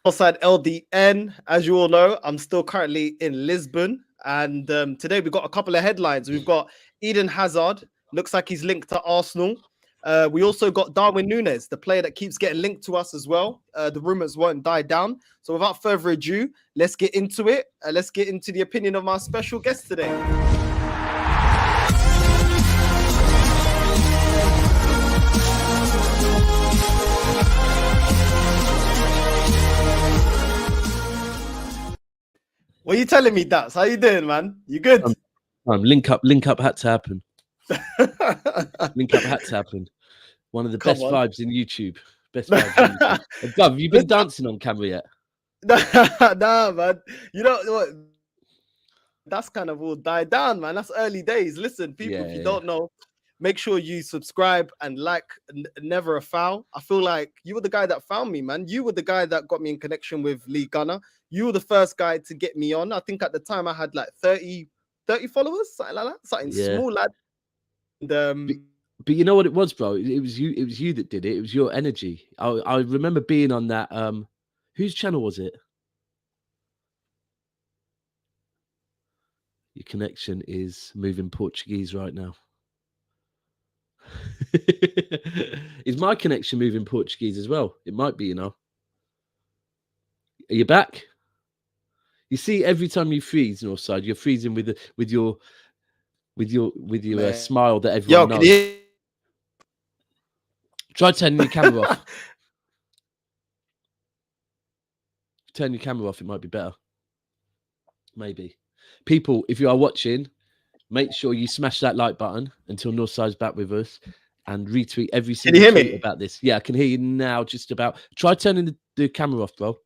Outside LDN, as you all know, I'm still currently in Lisbon, and today we've got a couple of headlines. We've got Eden Hazard, looks like he's linked to Arsenal. We also got Darwin Núñez, the player that keeps getting linked to us as well. The rumors won't die down. So without further ado, let's get into it. Let's get into the opinion of my special guest today. What are you telling me, Dats? How you doing, man? You good? Link up had to happen. Link up had to happen. One of the best vibes in YouTube. Best vibes. Gov, have you been dancing on camera yet? Nah, man. You know what? That's kind of all died down, man. That's early days. Listen, people, if you don't know, make sure you subscribe and like Never a Foul. I feel like you were the guy that found me, man. You were the guy that got me in connection with Lee Gunner. You were the first guy to get me on. I think at the time I had like 30 followers, something like that. Something small, lad. And, but you know what it was, bro? It was you that did it. It was your energy. I remember being on that. Whose channel was it? Your connection is moving Portuguese right now. Is my connection moving Portuguese as well? It might be, you know. Are you back? You see, every time you freeze, Northside, you're freezing with your smile that everyone knows. Try turning your camera off. Turn your camera off, it might be better. Maybe. People, if you are watching, make sure you smash that like button until Northside's back with us and retweet every single tweet about this. Yeah, I can hear you now just about. Try turning the camera off, bro.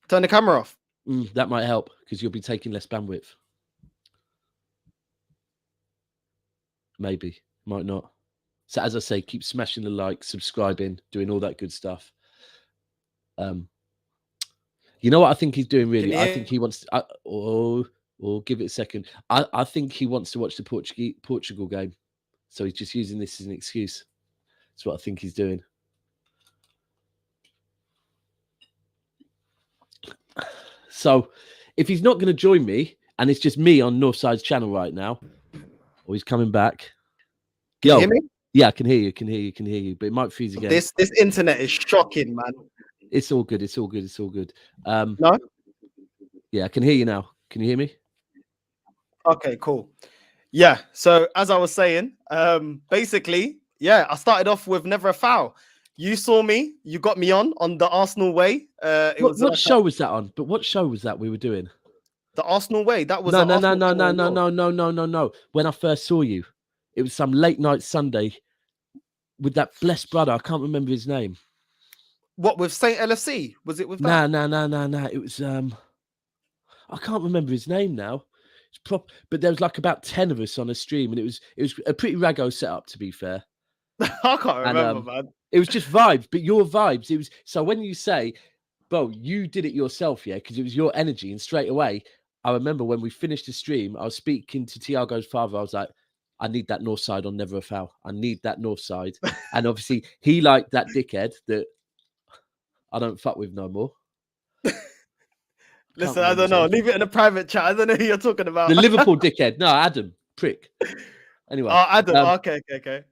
Turn the camera off. That might help because you'll be taking less bandwidth. Maybe. Might not. So as I say, keep smashing the like, subscribing, doing all that good stuff. You know what I think he's doing really? I think he wants to, give it a second. I think he wants to watch the Portugal game. So he's just using this as an excuse. That's what I think he's doing. So if he's not going to join me and it's just me on Northside's channel right now, or he's coming back. Can you hear me? Yeah, I can hear you. But it might freeze again. This internet is shocking, man. It's all good. It's all good. No? Yeah, I can hear you now. Can you hear me? Okay, cool. Yeah. So as I was saying, basically, I started off with Never a Foul. You saw me. You got me on the Arsenal Way. What show was that on? But what show was that we were doing? The Arsenal Way. That was no. When I first saw you, it was some late night Sunday with that blessed brother. I can't remember his name. What, with Saint LFC? Was it with that? No. It was I can't remember his name now. But there was like about 10 of us on a stream, and it was a pretty raggo setup, to be fair. I can't remember, man. It was just vibes, but your vibes. It was so when you say, bro, you did it yourself, yeah, because it was your energy, and straight away, I remember when we finished the stream, I was speaking to Tiago's father. I was like, I need that north side on Never a Foul. I need that north side, and obviously he liked that dickhead that I don't fuck with no more. Listen, I don't know. Leave it in a private chat. I don't know who you're talking about. The Liverpool dickhead. No, Adam. Prick. Anyway. Oh, Adam. Okay.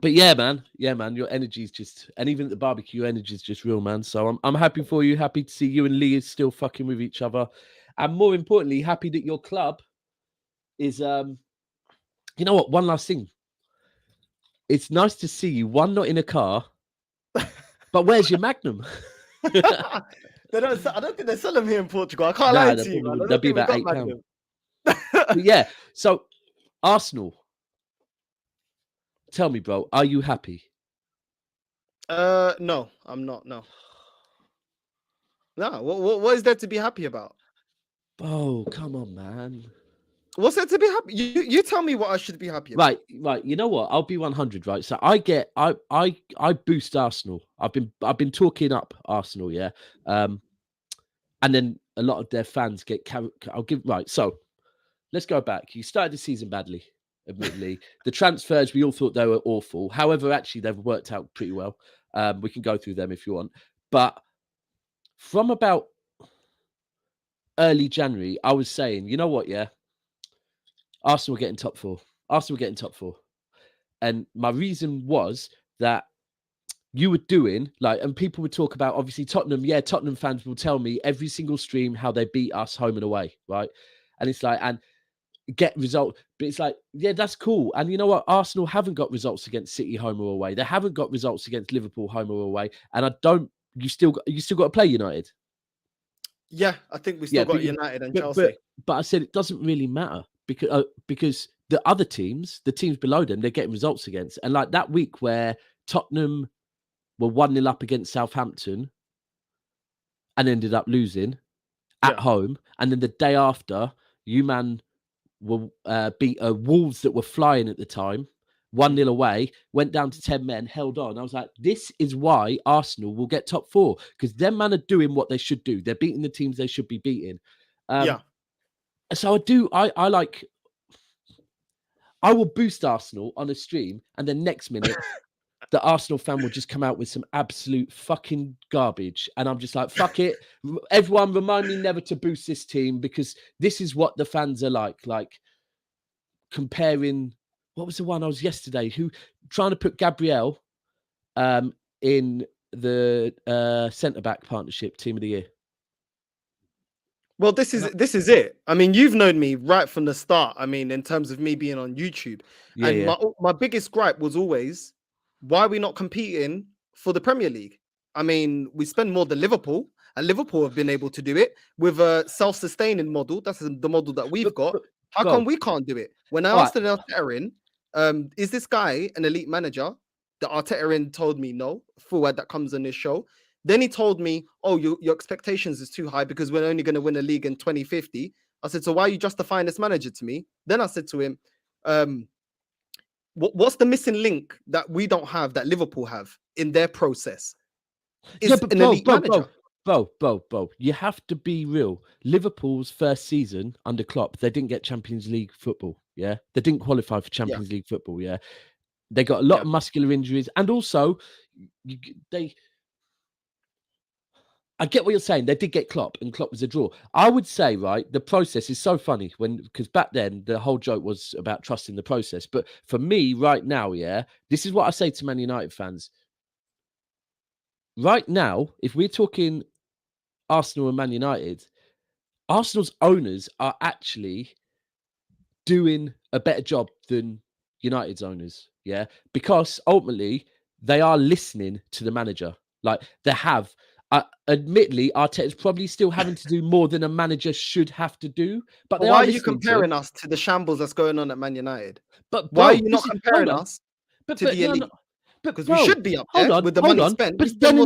But yeah, man. Your energy's just, and even at the barbecue, your energy's just real, man. So I'm happy for you. Happy to see you and Lee is still fucking with each other. And more importantly, happy that your club is, you know what? One last thing. It's nice to see you. One, not in a car, but where's your Magnum? I don't think they sell them here in Portugal. I can't lie to you, man. They'll be about £8. Yeah. So, Arsenal. Tell me, bro, are you happy? No, I'm not. No. What is there to be happy about? Oh, come on, man. What's there to be happy? You tell me what I should be happy about. Right. You know what? I'll be 100. Right. So I boost Arsenal. I've been talking up Arsenal. Yeah. And then a lot of their fans get carried. So let's go back. You started the season badly, admittedly. The transfers, we all thought they were awful. However, actually, they've worked out pretty well. We can go through them if you want. But from about early January, I was saying, you know what, yeah, Arsenal were getting top four. Arsenal were getting top four. And my reason was that you were doing and people would talk about obviously Tottenham. Yeah, Tottenham fans will tell me every single stream how they beat us home and away, right? And it's like, and get result, but it's like, yeah, that's cool. And you know what? Arsenal haven't got results against City home or away. They haven't got results against Liverpool home or away. And you still got to play United. Yeah, I think we still got United and Chelsea. But I said it doesn't really matter because the other teams, the teams below them, they're getting results against. And like that week where Tottenham were 1-0 up against Southampton and ended up losing at home. And then the day after, you man were beat Wolves that were flying at the time, 1-0 away, went down to 10 men, held on. I was like, this is why Arsenal will get top four, because them man are doing what they should do. They're beating the teams they should be beating. So I will boost Arsenal on a stream, and then next minute, the Arsenal fan will just come out with some absolute fucking garbage. And I'm just like, fuck it. Everyone remind me never to boost this team, because this is what the fans are like comparing. What was the one I was yesterday? Trying to put Gabriel in the centre-back partnership team of the year. Well, this is it. I mean, you've known me right from the start. I mean, in terms of me being on YouTube. My biggest gripe was always, why are we not competing for the Premier League? I mean, we spend more than Liverpool, and Liverpool have been able to do it with a self-sustaining model. That's the model that we've got. How come we can't do it? When I asked Arteta, is this guy an elite manager? The Arteta told me no. Forward that comes on this show. Then he told me, oh, your expectations is too high because we're only going to win a league in 2050. I said, so why are you justifying this manager to me? Then I said to him, what's the missing link that we don't have, that Liverpool have in their process? Is an elite manager. Bro, you have to be real. Liverpool's first season under Klopp, they didn't get Champions League football. Yeah, they didn't qualify for Champions League football. Yeah, they got a lot of muscular injuries, and also I get what you're saying. They did get Klopp, and Klopp was a draw. I would say, right, the process is so funny because back then the whole joke was about trusting the process. But for me, right now, this is what I say to Man United fans. Right now, if we're talking Arsenal and Man United, Arsenal's owners are actually doing a better job than United's owners, because ultimately they are listening to the manager. Like they have. Admittedly, Arteta's probably still having to do more than a manager should have to do. But why are you comparing us to the shambles that's going on at Man United? But why are you not comparing us to the elite? Because we should be up there with the money spent. But then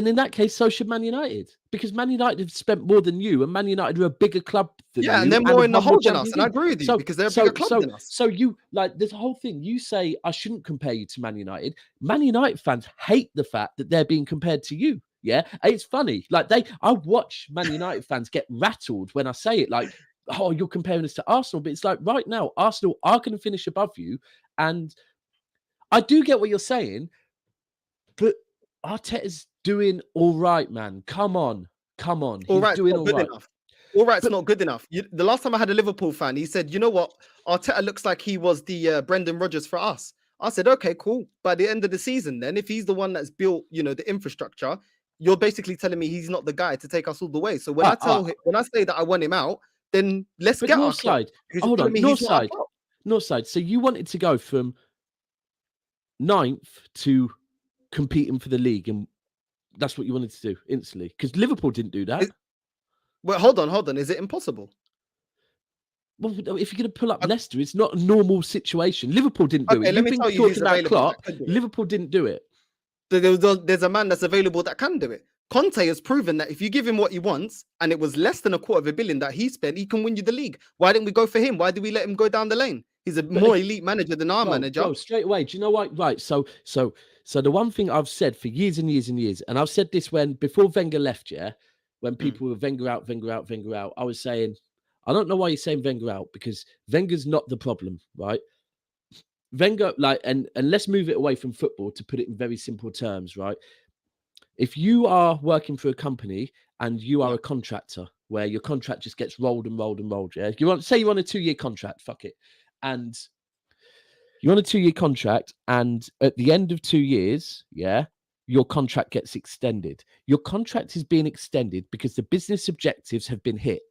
in that case, so should Man United, because Man United have spent more than you, and Man United are a bigger club than you. Yeah, and they're more in the hole than us. And I agree with you, because they're a bigger club than us. So you this whole thing. You say I shouldn't compare you to Man United. Man United fans hate the fact that they're being compared to you. Yeah, it's funny. I watch Man United fans get rattled when I say it. Like, oh, you're comparing us to Arsenal, but it's like right now, Arsenal are going to finish above you, and I do get what you're saying, but Arteta's doing all right, man. Come on. He's doing all right. All right's not good enough. The last time I had a Liverpool fan, he said, you know what? Arteta looks like he was the Brendan Rodgers for us. I said, okay, cool. By the end of the season, then, if he's the one that's built, the infrastructure, you're basically telling me he's not the guy to take us all the way. So when when I say that I want him out, then let's get our side. Hold on, North side. So you wanted to go from 9th to competing for the league, and that's what you wanted to do instantly, because Liverpool didn't do that. Well, hold on. Is it impossible? Well, if you're going to pull up Leicester, it's not a normal situation. Liverpool didn't do it. Let me tell you who's about Klopp. Liverpool didn't do it. There's a man that's available that can do it. Conte has proven that if you give him what he wants, and it was less than $250 million that he spent, he can win you the league. Why didn't we go for him? Why did we let him go down the lane? He's a more elite manager than our manager. Bro, straight away. Do you know what? Right. So the one thing I've said for years and years and years, and I've said this before Wenger left, when people were Wenger out, I was saying, I don't know why you're saying Wenger out, because Wenger's not the problem, right? Wenger, like, and let's move it away from football to put it in very simple terms, right? If you are working for a company and you are a contractor where your contract just gets rolled and rolled and rolled, yeah, you're on a 2-year contract, fuck it, and you're on a 2-year contract, and at the end of 2 years, yeah, your contract gets extended. Your contract is being extended because the business objectives have been hit.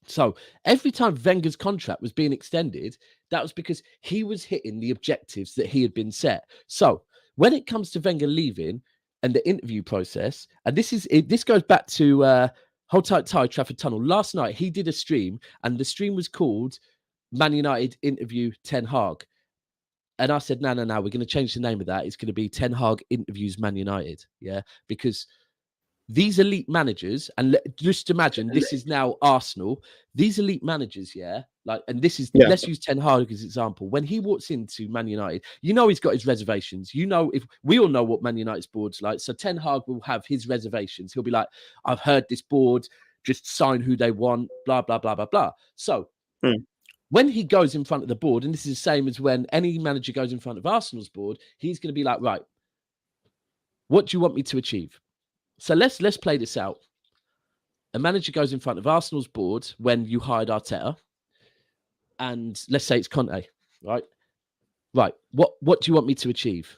So every time Wenger's contract was being extended, that was because he was hitting the objectives that he had been set. So when it comes to Wenger leaving and the interview process, and this goes back to Hold Tight Tie, Trafford Tunnel. Last night he did a stream, and the stream was called Man United Interview Ten Hag. And I said, no, we're going to change the name of that. It's going to be Ten Hag Interviews Man United. Yeah, because these elite managers, and just imagine this is now Arsenal. These elite managers, yeah, like, and this is let's use Ten Hag as an example. When he walks into Man United, you know he's got his reservations. You know, if we all know what Man United's board's like, so Ten Hag will have his reservations. He'll be like, "I've heard this board, just sign who they want, blah blah blah blah blah." So when he goes in front of the board, and this is the same as when any manager goes in front of Arsenal's board, he's going to be like, "Right, what do you want me to achieve?" So let's play this out. A manager goes in front of Arsenal's board when you hired Arteta, and let's say it's Conte, right? Right. What do you want me to achieve?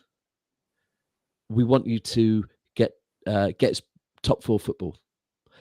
We want you to get top 4 football.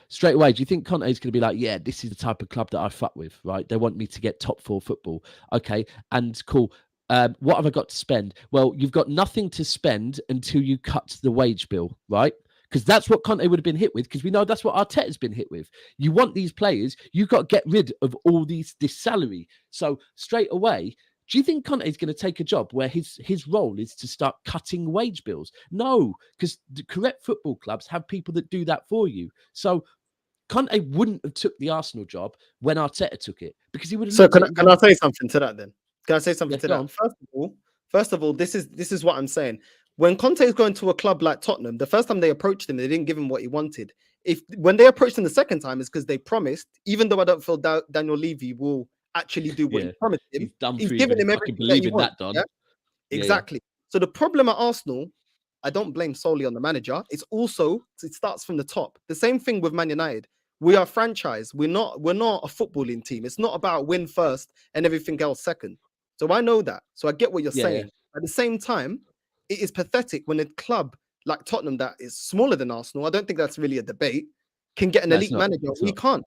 Straight away, do you think Conte is going to be like, yeah, this is the type of club that I fuck with, right? They want me to get top 4 football. Okay, and cool. What have I got to spend? Well, you've got nothing to spend until you cut the wage bill, right? Because that's what Conte would have been hit with, because we know that's what Arteta's been hit with. You want these players, you've got to get rid of all this salary. So straight away, do you think Conte is going to take a job where his role is to start cutting wage bills? No, because the correct football clubs have people that do that for you. So Conte wouldn't have took the Arsenal job when Arteta took it, because he would have. So can I say something to that then? Can I say something to that? On. First of all, this is what I'm saying. When Conte is going to a club like Tottenham, the first time they approached him, they didn't give him what he wanted. When they approached him the second time, it's because they promised, even though I don't feel Daniel Levy will actually do what he promised him, he's given him everything that he wants. Yeah? Exactly. So the problem at Arsenal, I don't blame solely on the manager. It starts from the top. The same thing with Man United. We are a franchise. We're not a footballing team. It's not about win first and everything else second. So I know that. So I get what you're saying. At the same time, it is pathetic when a club like Tottenham that is smaller than Arsenal, I don't think that's really a debate, can get an elite manager. We can't.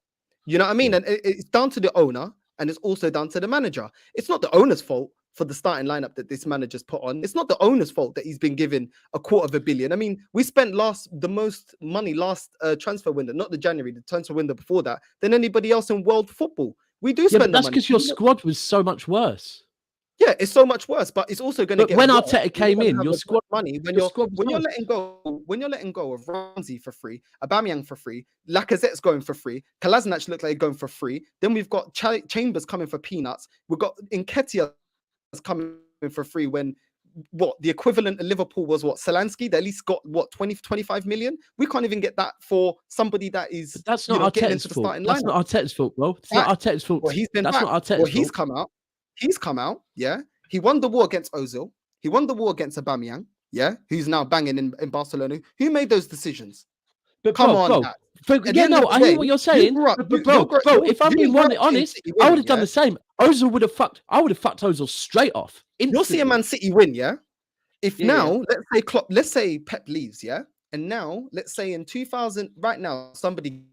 You know what I mean? And it's down to the owner, and it's also down to the manager. It's not the owner's fault for the starting lineup that this manager's put on. It's not the owner's fault that he's been given $250 million. I mean, we spent the most money last transfer window, not the January, the transfer window before that, than anybody else in world football. We do spend but that's because your squad was so much worse. Yeah, it's so much worse, but it's also going to get. When Arteta came in, your squad money when you're letting go of Ramsey for free, Aubameyang for free, Lacazette's going for free, Kolasinac looks like going for free. Then we've got Chambers coming for peanuts. We've got Nketiah coming for free when the equivalent of Liverpool was Solanke. They at least got 20-25 million. We can't even get that for somebody that is. But that's not Arteta's fault. That's not Arteta's fault, bro. It's not Arteta's fault. Well, he's been that's back. not Arteta's fault. He's come out. Yeah, he won the war against Ozil. He won the war against Aubameyang. Yeah, who's now banging in Barcelona. Who made those decisions? But bro, I hear what you're saying. But bro, if I'm being honest, I would have done the same. Ozil would have fucked. I would have fucked Ozil straight off. Instantly. You'll see a Man City win, yeah. Let's say Pep leaves, yeah, and now let's say in 2000, right now somebody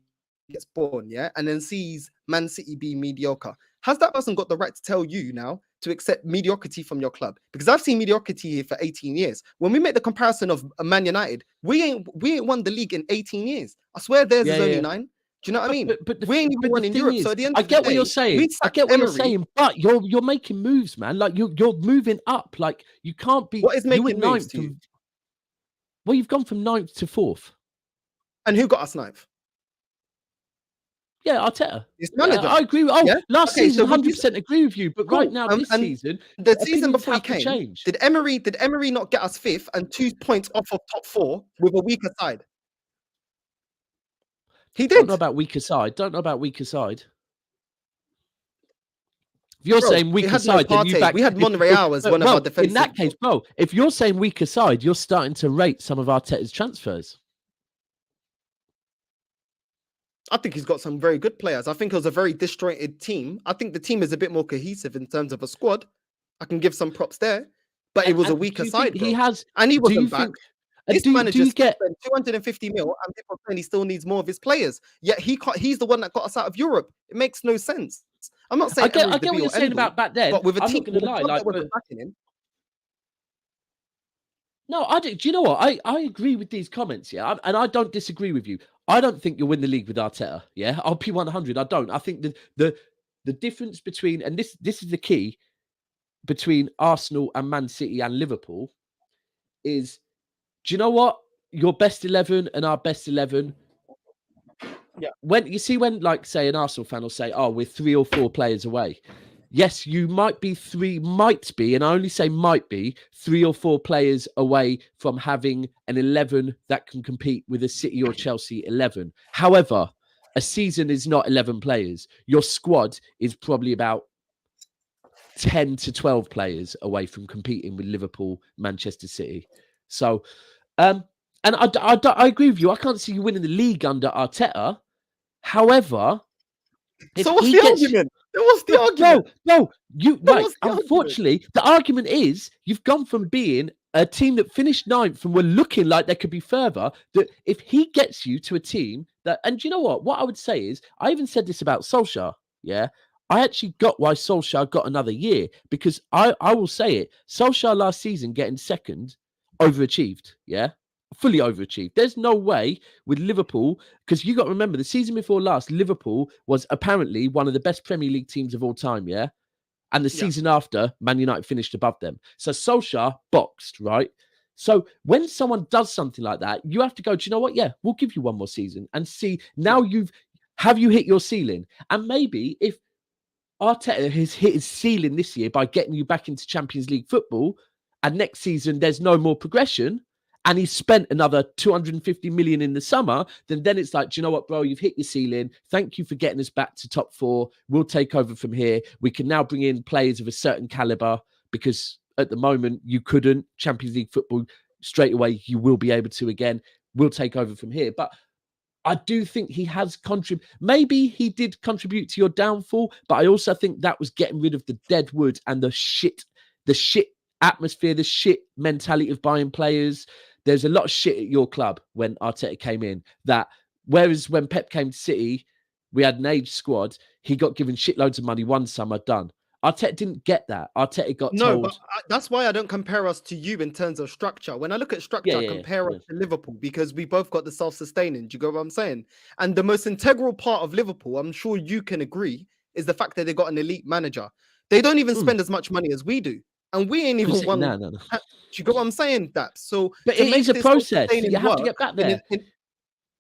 gets born, yeah, and then sees Man City be mediocre. Has that person got the right to tell you now to accept mediocrity from your club? Because I've seen mediocrity here for 18 years. When we make the comparison of Man United, we ain't won the league in 18 years. I swear theirs is only 9. Do you know what I mean? But we ain't even won in Europe. So at the end I get what you're saying. I get what you're saying, but you're making moves, man. Like you're moving up. Like you can't be. What is making moves to you? Well, you've gone from 9th to 4th. And who got us 9th? Yeah, Arteta. I agree. Last season, 100% agree with you. But right now, this season, the season before he came, did Emery not get us 5th and 2 points off of top 4 with a weaker side? He did. Don't know about weaker side. If you're Bro, saying we weaker had no side, then you Partey. back. We had Monreal as one of our defensive. In that case, bro, if you're saying weaker side, you're starting to rate some of Arteta's transfers. I think he's got some very good players. I think it was a very disjointed team. I think the team is a bit more cohesive in terms of a squad. I can give some props there, but it was a weaker side, bro. He has, and he wasn't back. This do manager you get spent 250 mil, and people are saying he still needs more of his players. Yet he's the one that got us out of Europe. It makes no sense. I'm not saying I get what you're saying about back then, but with a I'm team, not going to lie, like, that wasn't backing him. No, I do. Do you know what? I agree with these comments, yeah, and I don't disagree with you. I don't think you'll win the league with Arteta. Yeah, I'll be 100. I don't. I think the difference between, and this is the key between Arsenal and Man City and Liverpool is, do you know what? Your best 11 and our best 11. Yeah. When like say an Arsenal fan will say, "Oh, we're 3 or 4 players away." Yes, you might be, and I only say might be 3 or 4 players away from having an 11 that can compete with a City or Chelsea 11. However, a season is not 11 players. Your squad is probably about 10 to 12 players away from competing with Liverpool, Manchester City. So, and I agree with you. I can't see you winning the league under Arteta. However, so what's the argument? What's the argument? No, unfortunately, the argument is you've gone from being a team that finished 9th and were looking like they could be further. That if he gets you to a team that, and do you know what? What I would say is, I even said this about Solskjaer. Yeah, I actually got why Solskjaer got another year, because I will say it. Solskjaer last season getting second overachieved. Yeah. Fully overachieved. There's no way with Liverpool, because you got to remember the season before last, Liverpool was apparently one of the best Premier League teams of all time, yeah? And the season after, Man United finished above them. So Solskjaer boxed, right? So when someone does something like that, you have to go, do you know what? Yeah, we'll give you one more season and see. Now have you hit your ceiling? And maybe if Arteta has hit his ceiling this year by getting you back into Champions League football, and next season there's no more progression, and he spent another 250 million in the summer, then it's like, do you know what, bro? You've hit your ceiling. Thank you for getting us back to top 4. We'll take over from here. We can now bring in players of a certain caliber, because at the moment you couldn't. Champions League football, straight away, you will be able to again. We'll take over from here. But I do think he has contributed. Maybe he did contribute to your downfall, but I also think that was getting rid of the dead wood and the shit atmosphere, the shit mentality of buying players. There's a lot of shit at your club when Arteta came in. Whereas when Pep came to City, we had an age squad. He got given shitloads of money one summer, done. Arteta didn't get that. Arteta got told. But that's why I don't compare us to you in terms of structure. When I look at structure, I compare us to Liverpool, because we both got the self-sustaining. Do you get what I'm saying? And the most integral part of Liverpool, I'm sure you can agree, is the fact that they got an elite manager. They don't even spend as much money as we do. And we ain't even won. No. Do you get what I'm saying? But it is a process. You have to get back there.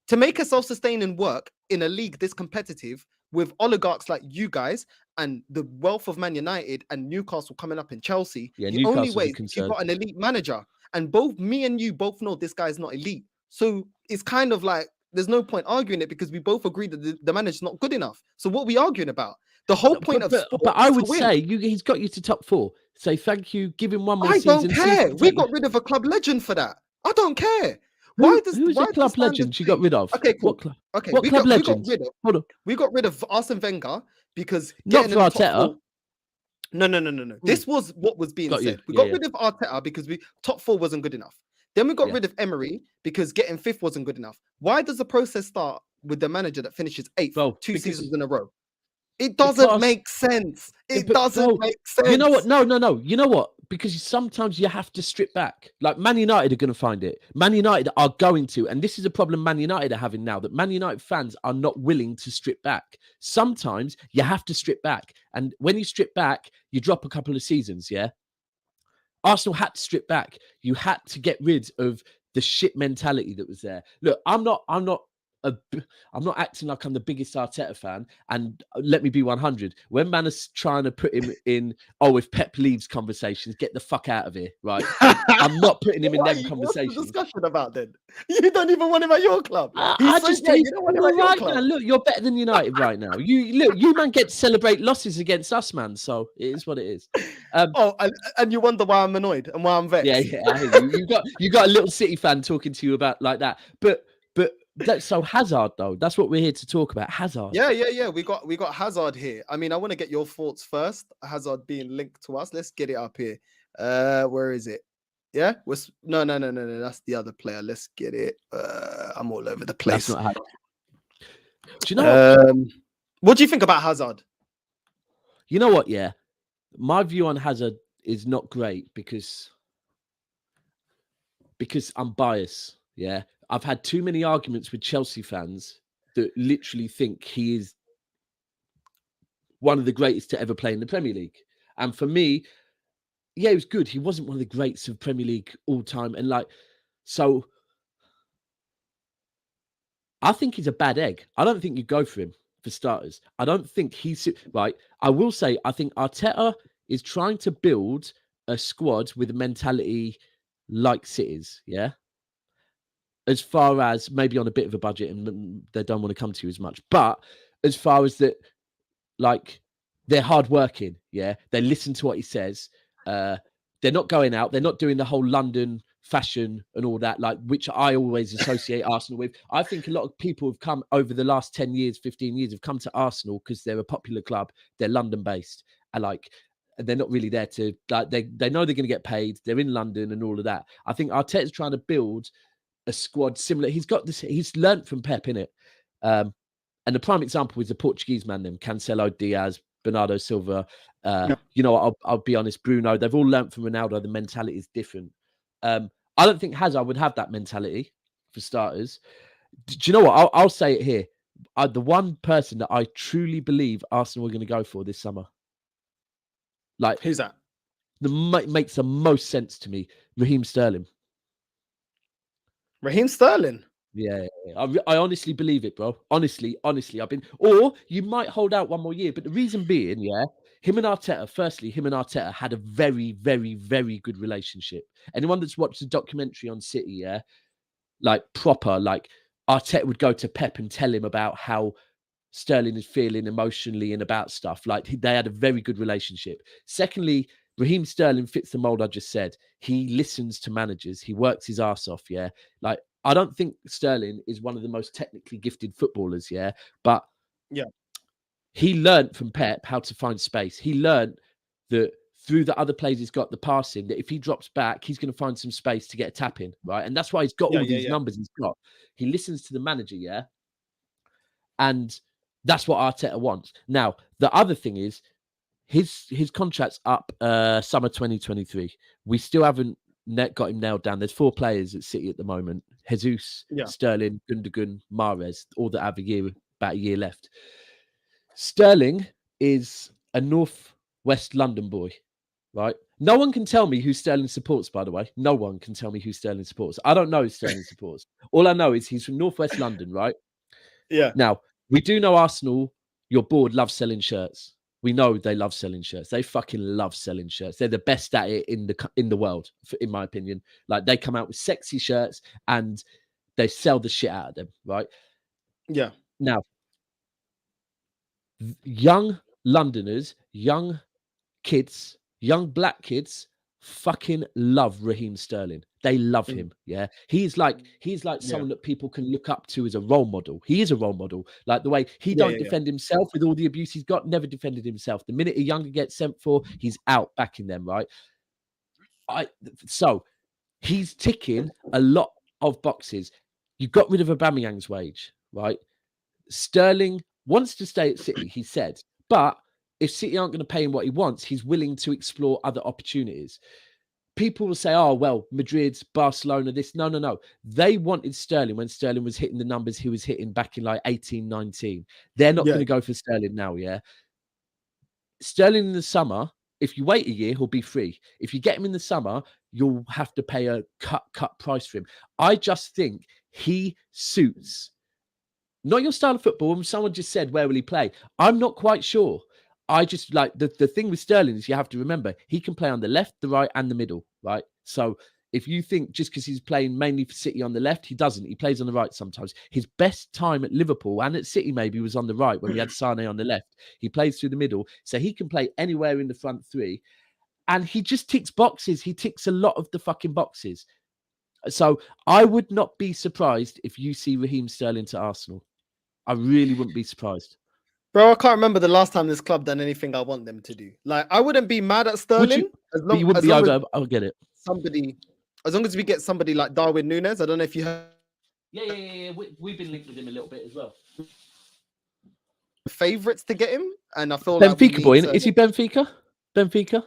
To make a self-sustaining work in a league this competitive with oligarchs like you guys and the wealth of Man United and Newcastle coming up in Chelsea, the only way is you've got an elite manager. And both me and you both know this guy's not elite. So it's kind of like there's no point arguing it, because we both agree that the manager's not good enough. So what are we arguing about? The whole point of sport. But I would say he's got you to top 4. Say thank you, give him one more season. I don't care. We got rid of a club legend for that. I don't care. Who's a club legend you got rid of? Okay, cool. What club legend? We got rid of Arsene Wenger because not for Arteta. No. This was what was being said. We got rid of Arteta because top 4 wasn't good enough. Then we got rid of Emery because getting 5th wasn't good enough. Why does the process start with the manager that finishes 8th 2 seasons in a row? It doesn't make sense. It doesn't make sense. You know what? No. You know what? Because sometimes you have to strip back. Like Man United are going to find it. Man United are going to. And this is a problem Man United are having now, that Man United fans are not willing to strip back. Sometimes you have to strip back. And when you strip back, you drop a couple of seasons, yeah? Arsenal had to strip back. You had to get rid of the shit mentality that was there. Look, I'm not I'm not acting like I'm the biggest Arteta fan. And let me be 100. When man is trying to put him in, if Pep leaves conversations, get the fuck out of here, right? I'm not putting him in them What's the conversations. discussion about then? You don't even want him at your club. I just you don't want him at your club. man. Look, you're better than United right now. You man get to celebrate losses against us, man. So it is what it is. And you wonder why I'm annoyed and why I'm vexed. Yeah, I hear you. You got a little City fan talking to you about like that. But so Hazard though, that's what we're here to talk about. Hazard. Yeah. We got Hazard here. I mean, I want to get your thoughts first. Hazard being linked to us. Let's get it up here. Where is it? Yeah, no. That's the other player. Let's get it. I'm all over the place. That's not Hazard. Do you know what do you think about Hazard? You know what? Yeah, my view on Hazard is not great because I'm biased. Yeah, I've had too many arguments with Chelsea fans that literally think he is one of the greatest to ever play in the Premier League. And for me, yeah, he was good. He wasn't one of the greats of Premier League all time. And so I think he's a bad egg. I don't think you go for him for starters. I don't think he's right. I will say, I think Arteta is trying to build a squad with a mentality like City's. Yeah. As far as maybe on a bit of a budget and they don't want to come to you as much. But as far as that, they're hardworking. Yeah. They listen to what he says. They're not going out. They're not doing the whole London fashion and all that, which I always associate Arsenal with. I think a lot of people have come over the last 10 years, 15 years, have come to Arsenal because they're a popular club. They're London based. And they're not really there to, they know they're going to get paid. They're in London and all of that. I think Arteta's trying to build a squad similar. He's got this, he's learnt from Pep, innit? And the prime example is the Portuguese man, them Cancelo, Diaz, Bernardo Silva. You know, I'll be honest, Bruno. They've all learnt from Ronaldo. The mentality is different. I don't think Hazard would have that mentality, for starters. Do you know what? I'll say it here. The one person that I truly believe Arsenal are going to go for this summer. Who's that? Makes the most sense to me. Raheem Sterling. Raheem Sterling? Yeah. I honestly believe it, bro. Honestly, I've been... Or you might hold out one more year. But the reason being, yeah, him and Arteta had a very, very, very good relationship. Anyone that's watched the documentary on City, yeah, proper, Arteta would go to Pep and tell him about how Sterling is feeling emotionally and about stuff. They had a very good relationship. Secondly, Raheem Sterling fits the mold I just said. He listens to managers. He works his ass off, yeah. I don't think Sterling is one of the most technically gifted footballers, yeah, but yeah, he learned from Pep how to find space. He learned that through the other players he's got the passing, that if he drops back, he's going to find some space to get a tap in, right? And that's why he's got all these numbers he's got. He listens to the manager, yeah? And that's what Arteta wants. Now, the other thing is his contract's up summer 2023. We still haven't got him nailed down. There's 4 players at City at the moment. Jesus, Sterling, Gundogan, Mahrez, all that have about a year left. Sterling is a northwest London boy, right? No one can tell me who Sterling supports, by the way. No one can tell me who Sterling supports. I don't know who Sterling supports. All I know is he's from northwest London, right? Yeah. Now, we do know Arsenal, your board loves selling shirts. We know they love selling shirts. They fucking love selling shirts. They're the best at it in the world, in my opinion. They come out with sexy shirts and they sell the shit out of them, right? Yeah. Now, young Londoners, young kids, young black kids fucking love Raheem Sterling. They love him. Yeah. He's like someone that people can look up to as a role model. He is a role model. The way he don't defend himself with all the abuse he's got, never defended himself. The minute a younger gets sent for, he's out backing them, right? So he's ticking a lot of boxes. You got rid of Aubameyang's wage, right? Sterling wants to stay at City, he said, but if City aren't going to pay him what he wants, he's willing to explore other opportunities. People will say, oh, well, Madrid, Barcelona, this. No. They wanted Sterling when Sterling was hitting the numbers he was hitting back in 18, 19. They're not going to go for Sterling now, yeah? Sterling in the summer, if you wait a year, he'll be free. If you get him in the summer, you'll have to pay a cut price for him. I just think he suits not your style of football. And someone just said, where will he play? I'm not quite sure. I just like the thing with Sterling is you have to remember he can play on the left, the right, and the middle, right? So if you think just because he's playing mainly for City on the left, he doesn't. He plays on the right sometimes. His best time at Liverpool and at City maybe was on the right when we had Sane on the left. He plays through the middle. So he can play anywhere in the front three. And he just ticks boxes. He ticks a lot of the fucking boxes. So I would not be surprised if you see Raheem Sterling to Arsenal. I really wouldn't be surprised. Bro, I can't remember the last time this club done anything I want them to do. Like, I wouldn't be mad at Sterling you wouldn't be over. I'll get it. As long as we get somebody like Darwin Núñez. I don't know if you heard. Yeah. We've been linked with him a little bit as well. Favorites to get him, and I feel Benfica like boy. Is he Benfica? Benfica,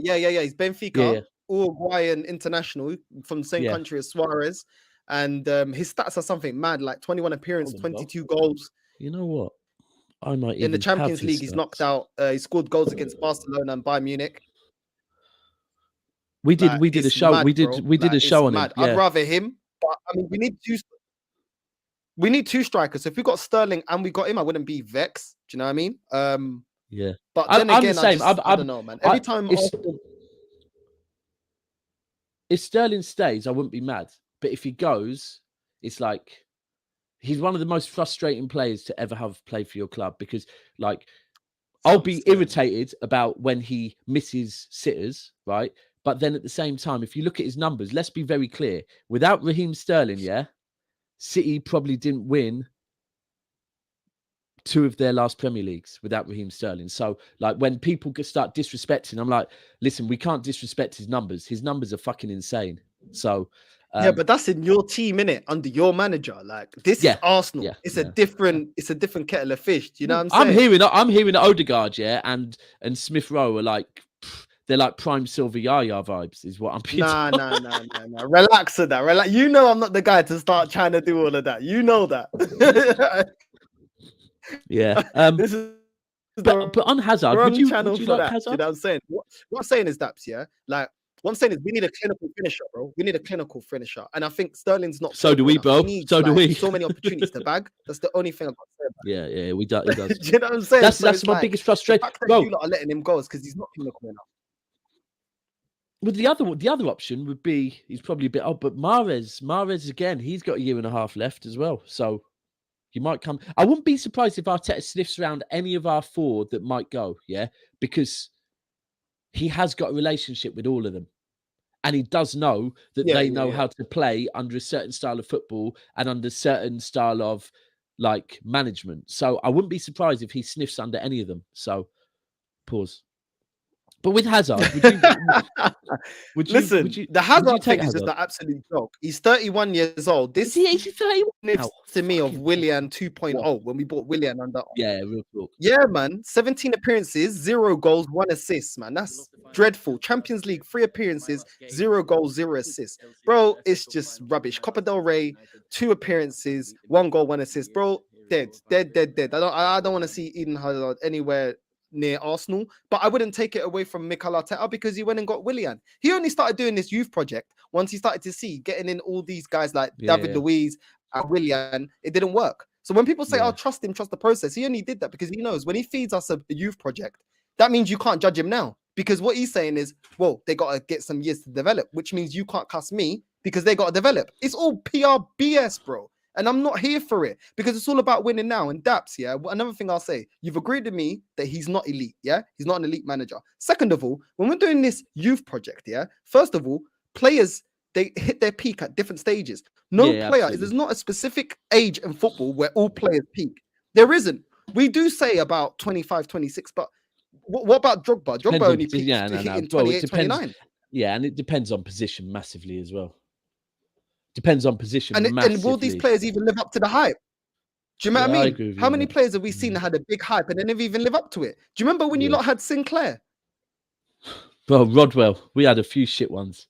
yeah. He's Benfica, yeah. Uruguayan international from the same country as Suarez, and his stats are something mad, like 21 appearances, 22 goals. You know what? I might in the Champions League. He's knocked out. He scored goals against Barcelona and Bayern Munich. We did a show. Mad, we did a show on him. Yeah. I'd rather him, but I mean, we need two strikers. If we got Sterling and we got him, I wouldn't be vexed. Do you know what I mean? Yeah. But then again, I don't know, man. Every time if Sterling stays, I wouldn't be mad. But if he goes, it's like he's one of the most frustrating players to ever have played for your club because, like, I'll be irritated about when he misses sitters, right? But then at the same time, if you look at his numbers, let's be very clear. Without Raheem Sterling, City probably didn't win 2 of their last Premier Leagues without Raheem Sterling. So, like, when people start disrespecting, I'm like, listen, we can't disrespect his numbers. His numbers are fucking insane. So, yeah, but that's in your team, innit? Under your manager. Like, this is Arsenal. Yeah, it's a different kettle of fish. Do you know what I'm saying? I'm hearing Odegaard, and Smith Rowe are like, they're like prime Silva Yaya vibes, is what I'm hearing. Nah. Relax with that. Relax. You know I'm not the guy to start trying to do all of that. You know that. Yeah. But on Hazard, would you like Hazard? You know what I'm saying? What I'm saying is that, like, what I'm saying is we need a clinical finisher, bro. We need a clinical finisher. And I think Sterling's not. So do we, bro. So do we. So many opportunities to bag. That's the only thing I've got to say about it. Yeah, we do. He does. Do you know what I'm saying? That's my biggest frustration. Bro, you lot are letting him go is because he's not clinical enough. Well, the other option would be he's probably a bit old, but Mahrez again, he's got a year and a half left as well. So he might come. I wouldn't be surprised if Arteta sniffs around any of our 4 that might go, because he has got a relationship with all of them. And he does know that they know how to play under a certain style of football and under a certain style of, like, management. So I wouldn't be surprised if he sniffs under any of them. So, pause. But with Hazard, listen, the Hazard thing is just an absolute joke. He's 31 years old. This is he 31 to me of Willian 2.0 when we bought Willian under. Yeah, real talk. Yeah, man. 17 appearances, 0 goals, 1 assist, man. That's dreadful. Champions League, 3 appearances, 0 goals, 0 assists. Bro, it's just rubbish. Copa del Rey, 2 appearances, 1 goal, 1 assist. Bro, dead. I don't want to see Eden Hazard anywhere near Arsenal, but I wouldn't take it away from Mikel Arteta because he went and got Willian. He only started doing this youth project once he started to see getting in all these guys like David Luiz and Willian. It didn't work. So when people say, "Oh, trust him, trust the process," he only did that because he knows when he feeds us a youth project, that means you can't judge him now because what he's saying is, well, they got to get some years to develop, which means you can't cuss me because they got to develop. It's all PR BS, bro. And I'm not here for it because it's all about winning now. And Daps, another thing I'll say, you've agreed with me that he's not elite, he's not an elite manager. Second of all, when we're doing this youth project, first of all, players, they hit their peak at different stages. There's not a specific age in football where all players peak. There isn't. We do say about 25, 26, but what about Drogba? Drogba only peaked in 28, 29. Yeah, and it depends on position massively as well. Depends on position. And will these players even live up to the hype? Do you know what I mean? How many players have we seen that had a big hype and they never even live up to it? Do you remember when you lot had Sinclair? Well, Rodwell, we had a few shit ones.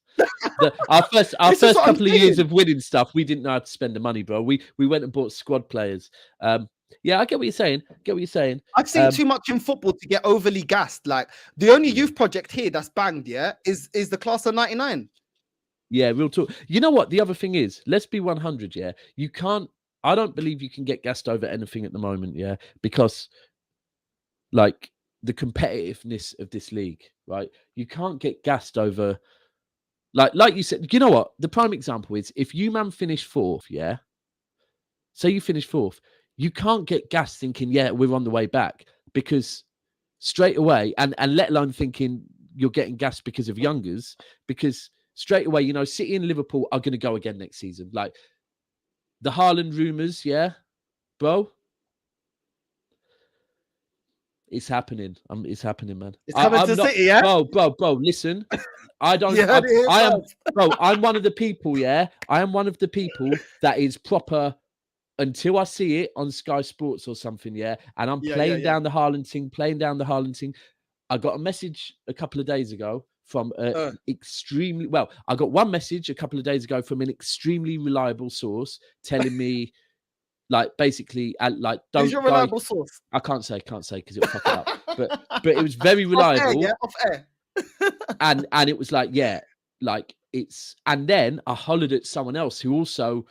Our first couple of years of winning stuff, we didn't know how to spend the money, bro. We went and bought squad players. Yeah, I get what you're saying. I've seen too much in football to get overly gassed. Like the only youth project here that's banged, is the class of 99. Yeah, real talk. You know what? The other thing is, let's be 100, You can't I don't believe you can get gassed over anything at the moment, yeah, because like the competitiveness of this league, right? You can't get gassed over like you said. You know what? The prime example is if you man finish fourth, yeah. Say you finish fourth, you can't get gassed thinking, yeah, we're on the way back, because straight away, and let alone thinking you're getting gassed because of youngers, because straight away, you know, City and Liverpool are going to go again next season. Like the Haaland rumours, yeah, bro. It's happening. It's happening, man. It's coming I'm to not, City, yeah? bro. Listen, I don't. You heard it here I am, first. bro. I'm one of the people. Yeah, I am one of the people that is proper until I see it on Sky Sports or something. Yeah, and I'm playing down the Haaland thing. I got a message a couple of days ago from extremely well. I got one message a couple of days ago from an extremely reliable source telling me. Like basically, like don't Who's your go. reliable source? I can't say because it'll fuck it up. But it was very Off air, reliable, yeah, off air. and it was like like it's. And then I hollered at someone else who also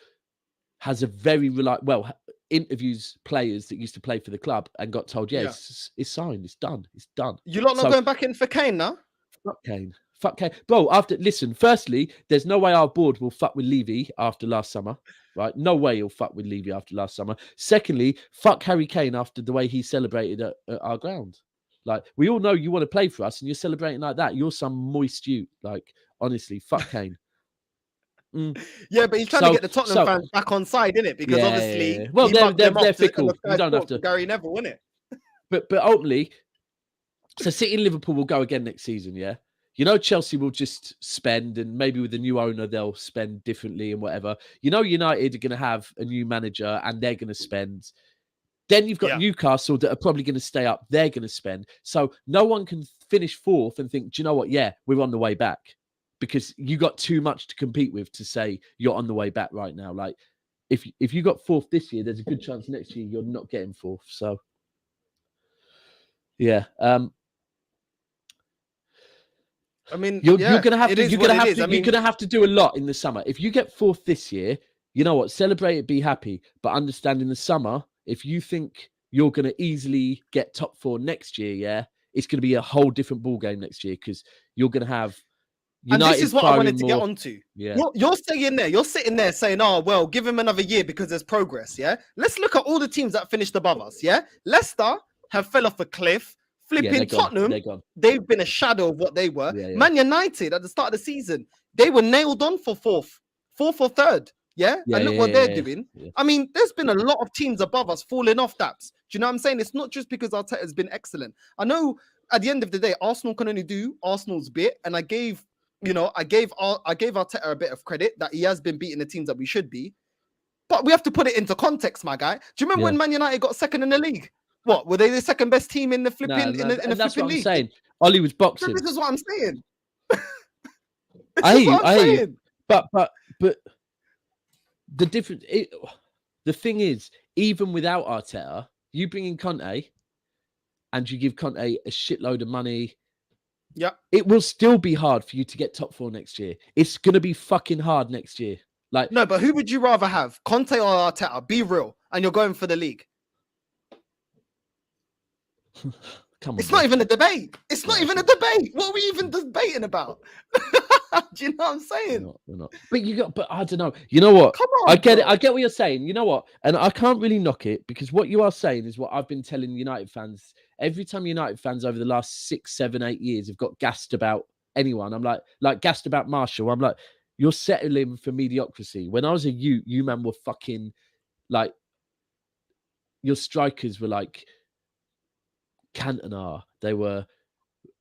has a very reliable interviews players that used to play for the club and got told it's signed, it's done. You lot not going back in for Kane now? Fuck Kane, bro. Listen, firstly, there's no way our board will fuck with Levy after last summer. Right? No way he'll fuck with Levy after last summer. Secondly, fuck Harry Kane after the way he celebrated at our ground. Like, we all know you want to play for us and you're celebrating like that. You're some moist youth. Like, honestly, fuck Kane. Yeah, but he's trying to get the Tottenham fans back on side, innit? Because obviously, well, they're fickle. You don't have to. Gary Neville, innit? But ultimately, so City and Liverpool will go again next season, yeah? You know, Chelsea will just spend, and maybe with the new owner, they'll spend differently and whatever. You know, United are going to have a new manager and they're going to spend. Then you've got Newcastle that are probably going to stay up. They're going to spend. So no one can finish fourth and think, do you know what? Yeah, we're on the way back, because you got too much to compete with to say you're on the way back right now. Like, if you got fourth this year, there's a good chance next year you're not getting fourth. So, yeah. I mean, you're gonna have to. You're I gonna have to do a lot in the summer. If you get fourth this year, you know what? Celebrate it, be happy, but understand in the summer, if you think you're gonna easily get top four next year, yeah, it's gonna be a whole different ball game next year, because you're gonna have United. And this is what I wanted to get onto. Yeah, you're staying there. You're sitting there saying, "Oh well, give him another year because there's progress." Yeah, let's look at all the teams that finished above us. Yeah, Leicester have fell off a cliff. Flipping Tottenham, they've been a shadow of what they were. Man United at the start of the season, they were nailed on for fourth or third. And look what they're doing. I mean, there's been a lot of teams above us falling off, Daps. Do you know what I'm saying? It's not just because Arteta has been excellent. I know at the end of the day, Arsenal can only do Arsenal's bit, and I gave Arteta a bit of credit that he has been beating the teams that we should be. But we have to put it into context, my guy. Do you remember when Man United got second in the league? What, were they the second best team in the flipping in the that's flipping what league? I'm saying. Ollie was boxing. This is what I'm saying. I hear you. But the difference, the thing is, even without Arteta, you bring in Conte and you give Conte a shitload of money. Yeah, it will still be hard for you to get top four next year. It's gonna be fucking hard next year. Like, no, but who would you rather have, Conte or Arteta? Be real, and you're going for the league. Come on, it's not even a debate. It's not even a debate. What are we even debating about? Do you know what I'm saying? We're not. But I don't know. You know what? Come on, I get it. I get what you're saying. You know what? And I can't really knock it, because what you are saying is what I've been telling United fans. Every time United fans over the last 6, 7, 8 years have got gassed about anyone, I'm like gassed about Marshall. I'm like, you're settling for mediocrity. When I was a youth, you man were fucking like, your strikers were like Cantona, they were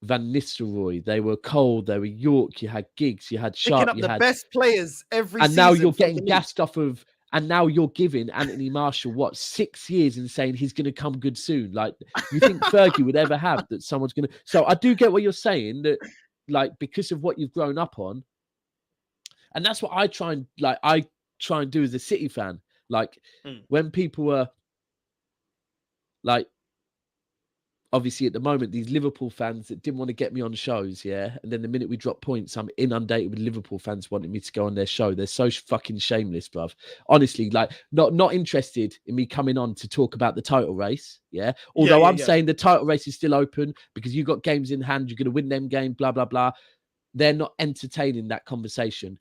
Van Nistelrooy, they were Cole, they were York, you had Giggs, you had Sharp, you had best players every season. And now you're getting gassed off of, and now you're giving Anthony Marshall 6 years and saying he's going to come good soon. Like, you think Fergie would ever have that someone's going to? So I do get what you're saying, that like, because of what you've grown up on, and that's what I try and do as a City fan. Like, when people were like, obviously at the moment, these Liverpool fans that didn't want to get me on shows, yeah. And then the minute we drop points, I'm inundated with Liverpool fans wanting me to go on their show. They're so fucking shameless, bruv. Honestly, like not interested in me coming on to talk about the title race, yeah. Although I'm saying the title race is still open because you've got games in hand, you're going to win them game, blah blah blah. They're not entertaining that conversation.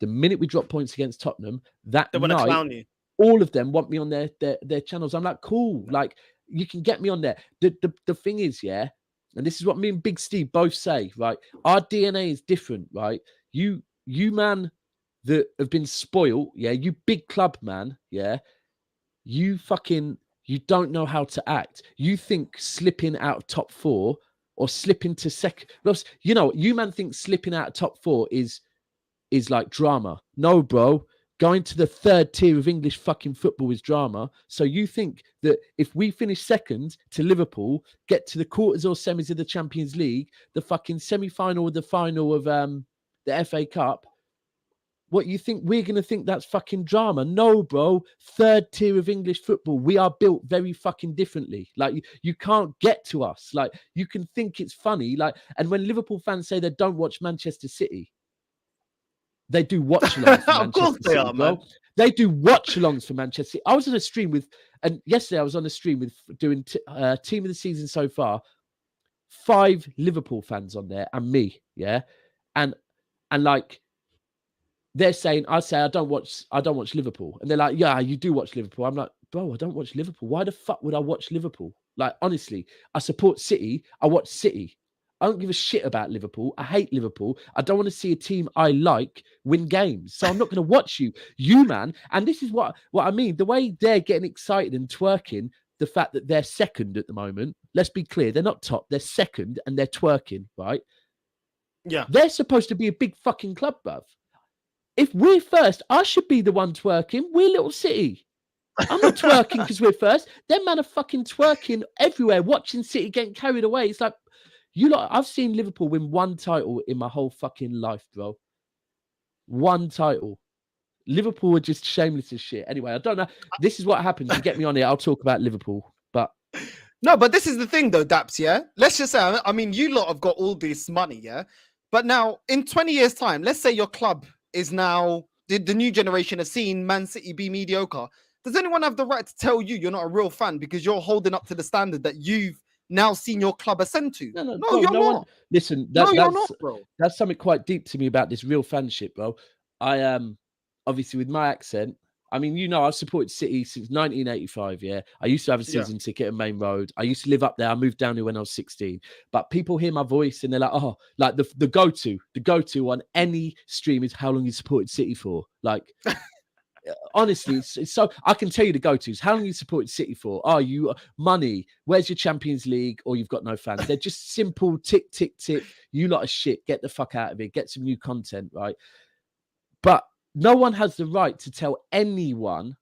The minute we drop points against Tottenham, that They want to night, clown you. all of them want me on their channels. I'm like, cool, like you can get me on there. The thing is, yeah, and this is what me and Big Steve both say, right? Our DNA is different, right? You man that have been spoiled, yeah, you big club man, yeah, you don't know how to act. You think slipping out of top 4 or slipping to second, you know, you man think slipping out of top 4 is like drama. No, bro. Going to the 3rd tier of English fucking football is drama. So you think that if we finish second to Liverpool, get to the quarters or semis of the Champions League, the fucking semi-final or the final of the FA Cup, what you think we're going to think that's fucking drama? No, bro. 3rd tier of English football. We are built very fucking differently. Like you can't get to us. Like you can think it's funny. Like, and when Liverpool fans say they don't watch Manchester City, they do watch-alongs for Of course Manchester they City, are, bro. man. They do watch-alongs for Manchester City. I was on a stream with, and yesterday I was on a stream with doing team of the season so far. 5 Liverpool fans on there and me, yeah, and like they're saying, I say I don't watch Liverpool, and they're like, yeah, you do watch Liverpool. I'm like, bro, I don't watch Liverpool. Why the fuck would I watch Liverpool? Like honestly, I support City. I watch City. I don't give a shit about Liverpool. I hate Liverpool. I don't want to see a team I like win games. So I'm not going to watch you, man. And this is what I mean. The way they're getting excited and twerking, the fact that they're second at the moment. Let's be clear. They're not top. They're second and they're twerking, right? Yeah. They're supposed to be a big fucking club, bruv. If we're first, I should be the one twerking. We're Little City. I'm not twerking because we're first. Them man are fucking twerking everywhere, watching City getting carried away. It's like, I've seen Liverpool win 1 title in my whole fucking life, bro. 1 title. Liverpool are just shameless as shit. Anyway, I don't know. This is what happens. You get me on here, I'll talk about Liverpool. But no, but this is the thing though, Daps, yeah? Let's just say, I mean, you lot have got all this money, yeah? But now, in 20 years' time, let's say your club is now, the new generation has seen Man City be mediocre. Does anyone have the right to tell you you're not a real fan because you're holding up to the standard that you've now seen your club ascend to? No, bro, you're not. One, listen, you're not, bro. That's something quite deep to me about this real fanship, bro. I am obviously with my accent. I mean, you know, I've supported City since 1985. Yeah, I used to have a season ticket at Main Road. I used to live up there. I moved down here when I was 16. But people hear my voice and they're like, "Oh, like the go-to on any stream is how long you supported City for." Like. Honestly, it's so I can tell you the go-tos. How long you supported City for? Oh, you money. Where's your Champions League? Or you've got no fans. They're just simple tick, tick, tick. You lot of shit. Get the fuck out of here. Get some new content, right? But no one has the right to tell anyone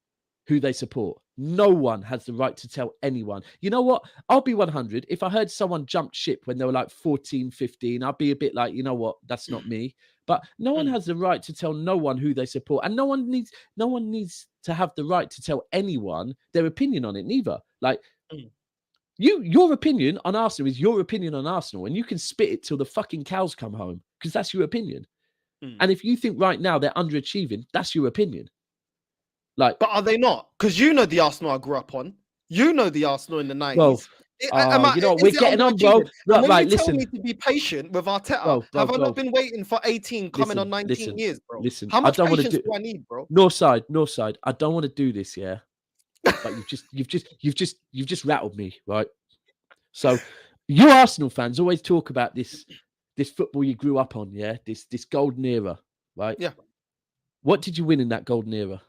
who they support. No one has the right to tell anyone. You know what? I'll be 100. If I heard someone jump ship when they were like 14, 15, I'll be a bit like, you know what? That's not me. But no one has the right to tell no one who they support. And no one needs to have the right to tell anyone their opinion on it neither. Like your opinion on Arsenal is your opinion on Arsenal. And you can spit it till the fucking cows come home because that's your opinion. And if you think right now they're underachieving, that's your opinion. Like, but are they not? Because you know the Arsenal I grew up on. You know the Arsenal in the 90s. Well, you know, we're getting on, bro. Right, listen. Me to be patient with Arteta. Have I not been waiting for 18, coming on 19 years, bro? Listen, how much patience do I need, bro? North side. I don't want to do this, yeah. But you've just rattled me, right? So, you Arsenal fans always talk about this football you grew up on, yeah. This golden era, right? Yeah. What did you win in that golden era?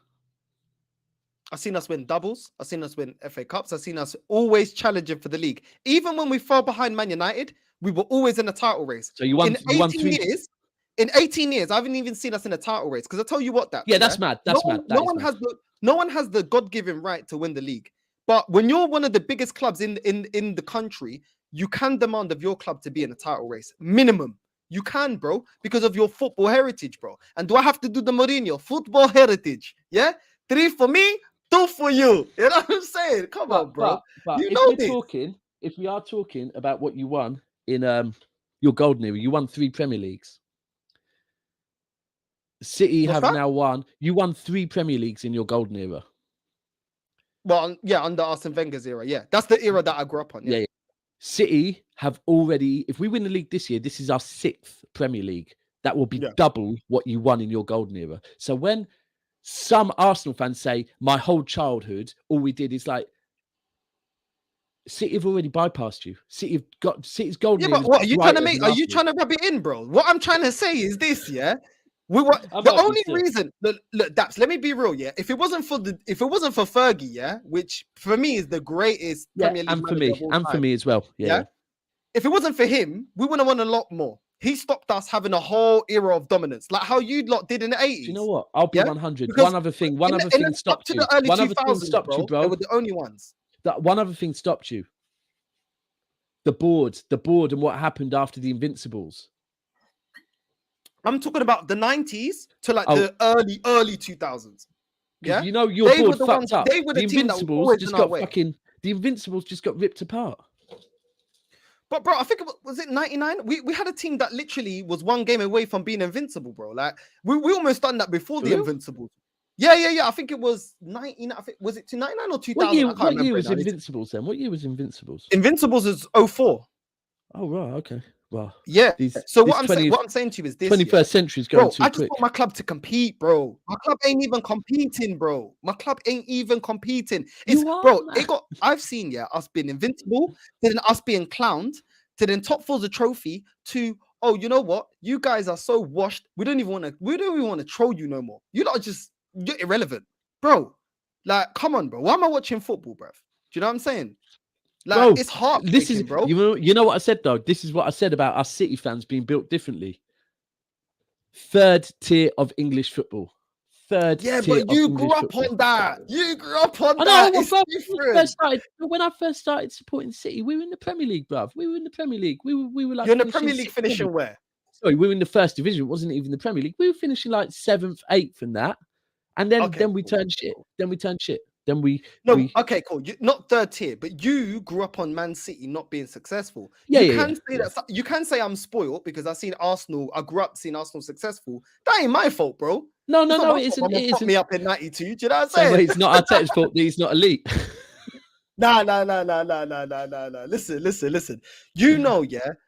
I've seen us win doubles. I've seen us win FA Cups. I've seen us always challenging for the league. Even when we fell behind Man United, we were always in a title race. So you won. In 18 years, I haven't even seen us in a title race. Because I tell you what, that's mad. That's mad. No one has the God-given right to win the league. But when you're one of the biggest clubs in the country, you can demand of your club to be in a title race. Minimum. You can, bro, because of your football heritage, bro. And do I have to do the Mourinho football heritage? Yeah, 3 for me. 2 for you. You know what I'm saying? Come on, bro. But you if know we're if we are talking about what you won in your golden era, you won 3 Premier Leagues. City What's have that? now won. You won 3 Premier Leagues in your golden era. Well, yeah, under Arsene Wenger's era. Yeah, that's the era that I grew up on. Yeah. City have already, if we win the league this year, this is our 6th Premier League. That will be double what you won in your golden era. So when some Arsenal fans say, my whole childhood, all we did is like, City have already bypassed you. City's golden era. Yeah, but what are you trying to make? Are you trying to rub it in, bro? What I'm trying to say is this, yeah. We were the only reason. Look, Daps. Let me be real, yeah. If it wasn't for Fergie, yeah, which for me is the greatest Premier League and for me as well, yeah. If it wasn't for him, we would have won a lot more. He stopped us having a whole era of dominance, like how you lot did in the 80s. Do you know what? I'll be 100. Because one other thing stopped you. Up to the early one 2000s, bro. They were the only ones. That one other thing stopped you. The board, and what happened after the Invincibles. I'm talking about the 90s to like the early 2000s. Yeah, you know your board fucked up. They were the Invincibles just got the Invincibles just got ripped apart. But bro, I think was it 99? We had a team that literally was one game away from being invincible, bro. Like we almost done that before the Invincibles. Yeah. I think it was 99. I think was it 99 or 2000? What year was Invincibles then? What year was Invincibles? Invincibles is 04. Oh right, okay. Well, yeah. So what I'm saying to you is this: 21st century is going too quick. I just want my club to compete, bro. My club ain't even competing, bro. I've seen us being invincible, then us being clowned, to then top four's a trophy. To you know what? You guys are so washed. We don't even want to troll you no more. You're irrelevant, bro. Like, come on, bro. Why am I watching football, bro? Do you know what I'm saying? Like, bro, it's heartbreaking, bro. You know what I said, though? This is what I said about us City fans being built differently. 3rd tier of English football. But you grew up on that. You grew up on that. It's different. When I first started supporting City, we were in the Premier League, bruv. We were in the Premier League. We were like. You're in the Premier League finishing where? Sorry, we were in the 1st division. It wasn't even the Premier League. We were finishing like 7th, 8th, and that. And then we turned shit. Okay, cool. Not 3rd tier, but you grew up on Man City not being successful. You can say I'm spoiled because I grew up seeing Arsenal successful. That ain't my fault, bro. No, it isn't. It isn't. Me up in 92. Do you know what I'm saying? It's not Arteta's fault that he's not elite. No. Listen. You know,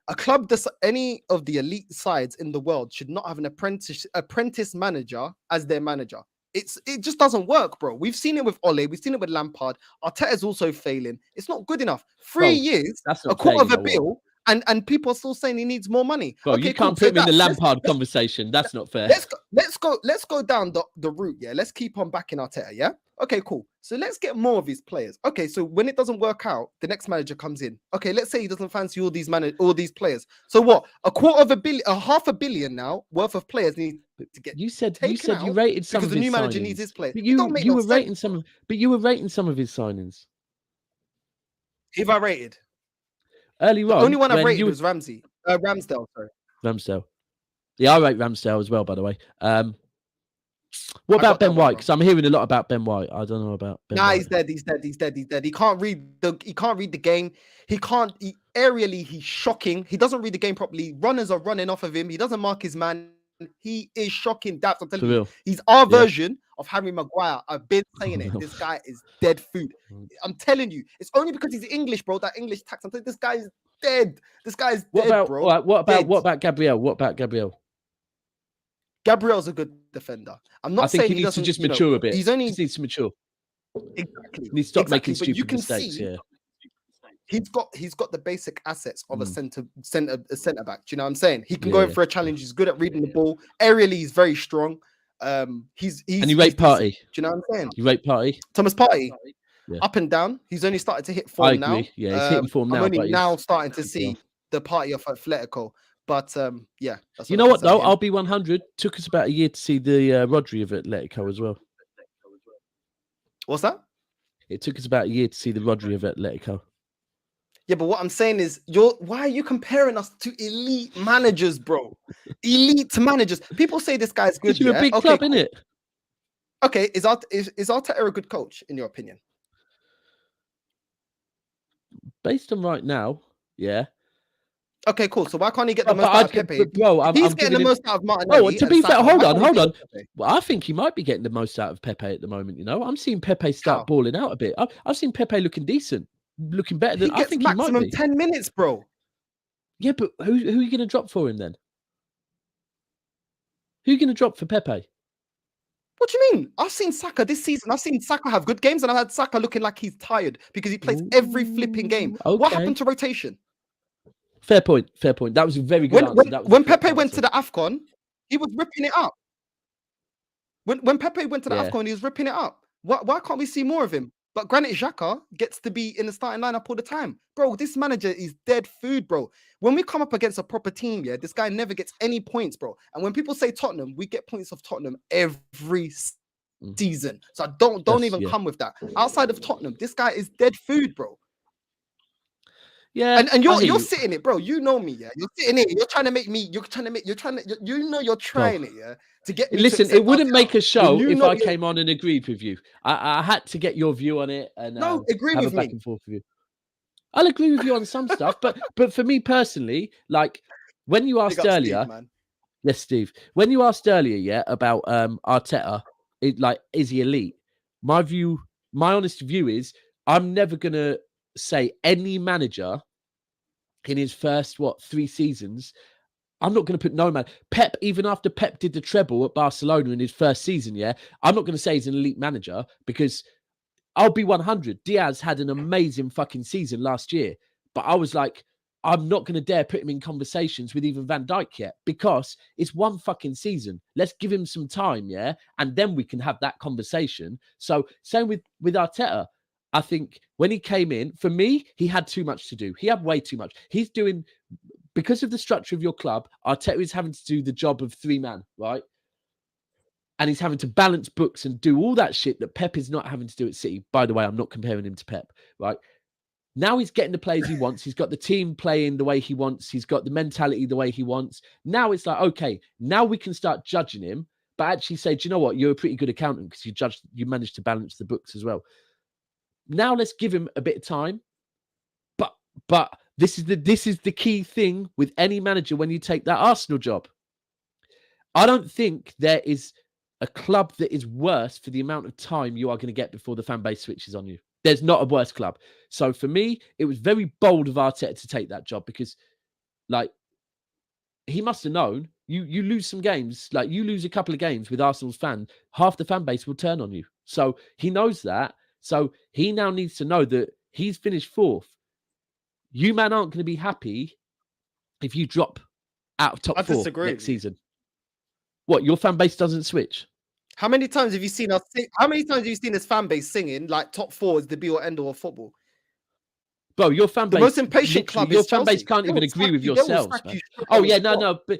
a club any of the elite sides in the world should not have an apprentice manager as their manager. It just doesn't work, bro. We've seen it with Ole. We've seen it with Lampard. Arteta's also failing. It's not good enough. 3 years, a quarter of a bill, and people are still saying he needs more money. Bro, you can't put him in the Lampard conversation. That's not fair. Let's go down the route. Yeah, let's keep on backing Arteta. Yeah. Okay, cool. So let's get more of his players. Okay, so when it doesn't work out, the next manager comes in. Okay, let's say he doesn't fancy all these players. So what? A $500 million now worth of players need to get. You said you rated some because of his the new manager signings. Needs his players. But you were rating some. But you were rating some of his signings. Who have I rated? Early on, the only one I rated was Ramsdale. Sorry, Ramsdale. Yeah, I rate Ramsdale as well, by the way. What about Ben White? Because I'm hearing a lot about Ben White. I don't know about Ben White. He's dead. He can't read the game. Aerially, he's shocking. He doesn't read the game properly. Runners are running off of him. He doesn't mark his man. He is shocking. That's what I'm telling you. He's our version of Harry Maguire. I've been saying it. This guy is dead food. I'm telling you. It's only because he's English, bro. That English tax. I'm telling you, this guy is dead. This guy is dead, bro. What about Gabriel? What about Gabriel? Gabriel's a good defender. I'm not saying he needs to just mature a bit. He needs to mature. Exactly. He needs to stop making stupid mistakes. He's got the basic assets of a centre back. Do you know what I'm saying? He can go in for a challenge. He's good at reading the ball. Aerially, he's very strong. And you rate Partey. Do you know what I'm saying? You rate Partey. Thomas Partey. Yeah. Up and down. He's only started to hit form now. Yeah, he's hitting form now. I'm only now starting to see the Partey of Atletico. But you know what though? I'll be 100. Took us about a year to see the Rodri of Atletico as well. What's that? It took us about a year to see the Rodri of Atletico. Yeah, but what I'm saying is, why are you comparing us to elite managers, bro? Elite managers. People say this guy's good. You're a big club, innit? Okay, is Arteta a good coach in your opinion? based on right now, yeah. Okay, cool. So why can't he get the But most out of Pepe? bro, If he's I'm getting giving the him. most out of Oh, Martinelli to and be fair, Saka, hold why on, can't he hold do it on. with Pepe? Well, I think he might be getting the most out of Pepe at the moment. You know, I'm seeing Pepe start How? balling out a bit. I've seen Pepe looking decent, looking better than He I gets think he might maximum be. 10 minutes, bro. Yeah, but who are you going to drop for him then? Who are you going to drop for Pepe? What do you mean? I've seen Saka this season. I've seen Saka have good games, and I've had Saka looking like he's tired because he plays every flipping game. What happened Okay. to rotation? Fair point. Fair point. That was a very good answer. That was a When correct Pepe went to answer. the AFCON, he was ripping it up. When Pepe went to the Yeah. AFCON, he was ripping it up. Why can't we see more of him? But Granit Xhaka gets to be in the starting lineup all the time. Bro, this manager is dead food, bro. When we come up against a proper team, yeah, this guy never gets any points, bro. And when people say Tottenham, we get points of Tottenham every season. So don't even come with that. Outside of Tottenham, this guy is dead food, bro. Yeah, and you're sitting it, bro. You know me, yeah. You're sitting it. You're trying to make me. You're trying to. You're trying it, yeah. To get me. Listen, it wouldn't make a show if I you're... came on and agreed with you. I had to get your view on it and No, agree have with a back me. and forth with you. I'll agree with you on some stuff, but for me personally, like when you asked earlier, Steve, man. yes, Steve, when you asked earlier, yeah, about Arteta, is he elite? My honest view is I'm never gonna say any manager in his first 3 seasons. I'm not going to put no man. Pep, even after Pep did the treble at Barcelona in his first season, yeah, I'm not going to say he's an elite manager because I'll be 100. Diaz had an amazing fucking season last year, but I was like, I'm not going to dare put him in conversations with even Van Dijk yet because it's one fucking season. Let's give him some time, yeah, and then we can have that conversation. So same with Arteta. I think when he came in, for me, he had too much to do. He had way too much. He's doing, because of the structure of your club, Arteta is having to do the job of 3-man, right? And he's having to balance books and do all that shit that Pep is not having to do at City. By the way, I'm not comparing him to Pep, right? Now he's getting the players he wants. He's got the team playing the way he wants. He's got the mentality the way he wants. Now it's like, okay, now we can start judging him, but actually say, do you know what? You're a pretty good accountant because you managed to balance the books as well. Now let's give him a bit of time. But this is the key thing with any manager when you take that Arsenal job. I don't think there is a club that is worse for the amount of time you are going to get before the fan base switches on you. There's not a worse club. So for me, it was very bold of Arteta to take that job because, like, he must have known you lose some games, like you lose a couple of games with Arsenal's half the fan base will turn on you. So he knows that. So he now needs to know that he's finished 4th. You, man, aren't going to be happy if you drop out of top 4 next season. What, your fan base doesn't switch? How many times have you seen us? How many times have you seen this fan base singing like top 4 is the be or end all of football? Bro, your fan base, the most impatient club your is fan Chelsea. base can't even agree with yourselves, man. Oh yeah, no, but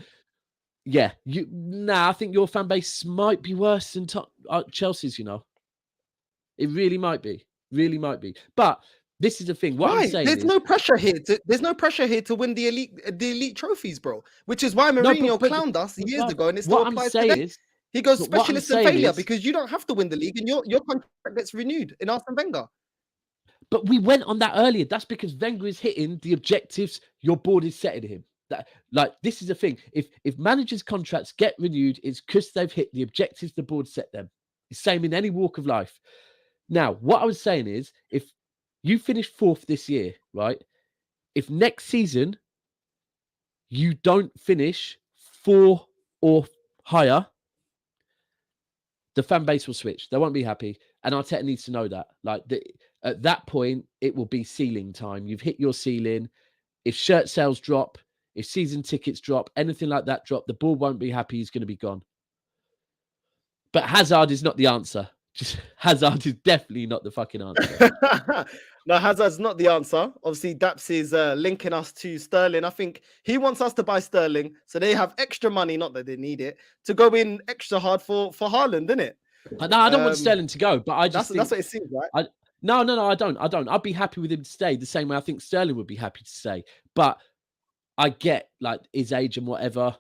yeah, I think your fan base might be worse than Chelsea's. You know, it really might be, But this is the thing. What I'm saying there's no pressure here. There's no pressure here to win the elite trophies, bro. Which is why Mourinho clowned us years ago, and it still applies today. He goes specialist in failure because you don't have to win the league, and your contract gets renewed in Arsene Wenger. But we went on that earlier. That's because Wenger is hitting the objectives your board is setting him. This is the thing. If managers' contracts get renewed, it's because they've hit the objectives the board set them. It's the same in any walk of life. Now, what I was saying is, if you finish 4th this year, right? If next season you don't finish 4 or higher, the fan base will switch. They won't be happy. And Arteta needs to know that. At that point, it will be ceiling time. You've hit your ceiling. If shirt sales drop, if season tickets drop, anything like that drop, the board won't be happy. He's going to be gone. But Hazard is not the answer. Hazard is definitely not the fucking answer. No, Hazard's not the answer. Obviously, Daps is linking us to Sterling. I think he wants us to buy Sterling, so they have extra money, not that they need it, to go in extra hard for Haaland, isn't it? No, I don't want Sterling to go, but I just that's what it seems, right? No, I don't. I'd be happy with him to stay the same way I think Sterling would be happy to stay. But I get his age and whatever.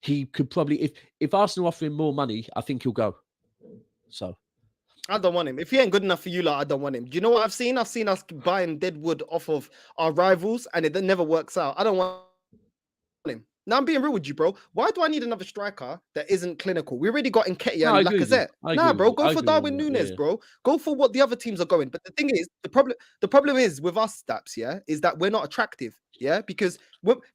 He could probably, if Arsenal offer him more money, I think he'll go. So I don't want him. If he ain't good enough for you, like, I don't want him. Do you know what I've seen? I've seen us buying deadwood off of our rivals, and it never works out. I don't want him. Now I'm being real with you, bro. Why do I need another striker that isn't clinical? We already got Nketiah and Lacazette. Nah, bro, go for Darwin Núñez, bro. Go for what the other teams are going. But the thing is, the problem is with us, Staps, yeah, is that we're not attractive, yeah, because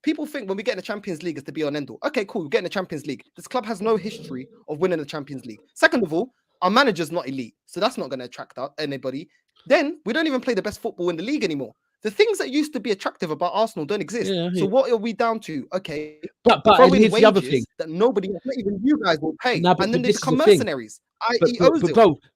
people think when we get in the Champions League is to be on end all. Okay, cool, we get in the Champions League. This club has no history of winning the Champions League. Second of all, our manager's not elite, so that's not going to attract anybody. Then we don't even play the best football in the league anymore. The things that used to be attractive about Arsenal don't exist. So what are we down to? Okay, but here's the other thing that nobody, not even you guys, will pay, and then they become mercenaries.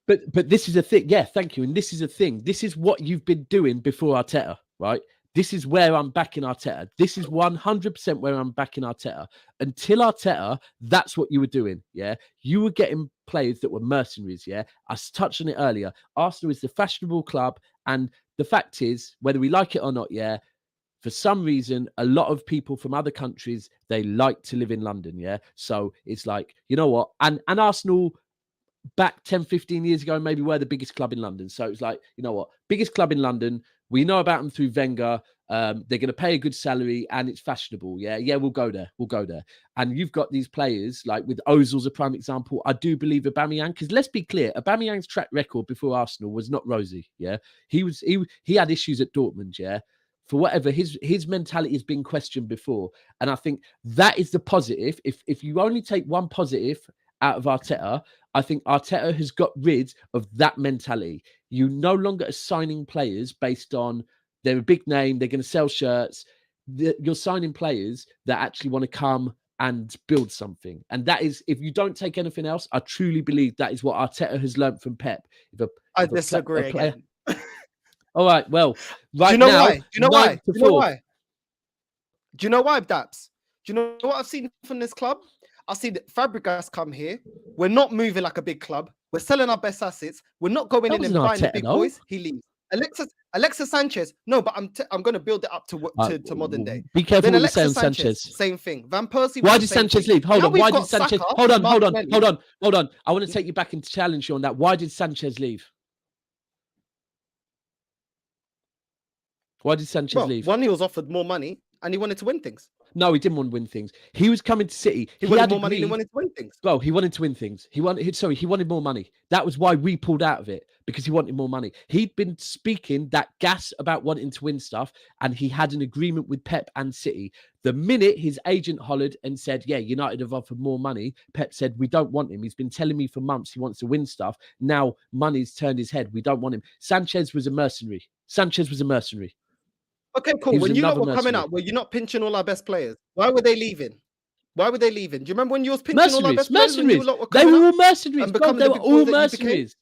But this is a thing. Yeah, thank you. And this is a thing. This is what you've been doing before Arteta, right? This is where I'm backing Arteta. This is 100% where I'm backing Arteta. Until Arteta, that's what you were doing, yeah? You were getting players that were mercenaries, yeah? I touched on it earlier. Arsenal is the fashionable club, and the fact is, whether we like it or not, yeah, for some reason, a lot of people from other countries, they like to live in London, yeah? So it's like, you know what? And Arsenal back 10, 15 years ago, maybe we're the biggest club in London. So it's like, you know what? Biggest club in London. We know about them through Wenger. They're going to pay a good salary and it's fashionable. Yeah, we'll go there. And you've got these players like with Ozil's a prime example. I do believe Aubameyang, because let's be clear, Aubameyang's track record before Arsenal was not rosy. Yeah, he had issues at Dortmund. Yeah, for whatever his mentality has been questioned before, and I think that is the positive. If you only take one positive out of Arteta, I think Arteta has got rid of that mentality. You no longer are signing players based on they're a big name, they're going to sell shirts. You're signing players that actually want to come and build something. And that is, if you don't take anything else, I truly believe that is what Arteta has learned from Pep. I disagree again. All right, well, right Do you know now, why? Do you know why? Do you know why? Do you know why, Daps? Do you know what I've seen from this club? I see that Fabregas come here. We're not moving like a big club. We're selling our best assets. We're not going in and buying the big boys. He leaves. Alexis Sanchez. No, but I'm going to build it up to modern day. Be careful with saying Sanchez. Same thing. Van Persie. Why did Sanchez leave? Hold on. Why did Sanchez? Hold on. I want to take you back and challenge you on that. Why did Sanchez leave? Why did Sanchez leave? One, he was offered more money and he wanted to win things. No, he didn't want to win things. He was coming to City. He wanted more money and he wanted to win things. Bro, he wanted to win things. He wanted more money. That was why we pulled out of it, because he wanted more money. He'd been speaking that gas about wanting to win stuff, and he had an agreement with Pep and City. The minute his agent hollered and said, yeah, United have offered more money, Pep said, we don't want him. He's been telling me for months he wants to win stuff. Now money's turned his head. We don't want him. Sanchez was a mercenary. Okay, cool. When you lot were coming out, were you not pinching all our best players? Why were they leaving? Do you remember when you was pinching all our best players? They were all mercenaries. Bro, they were all mercenaries.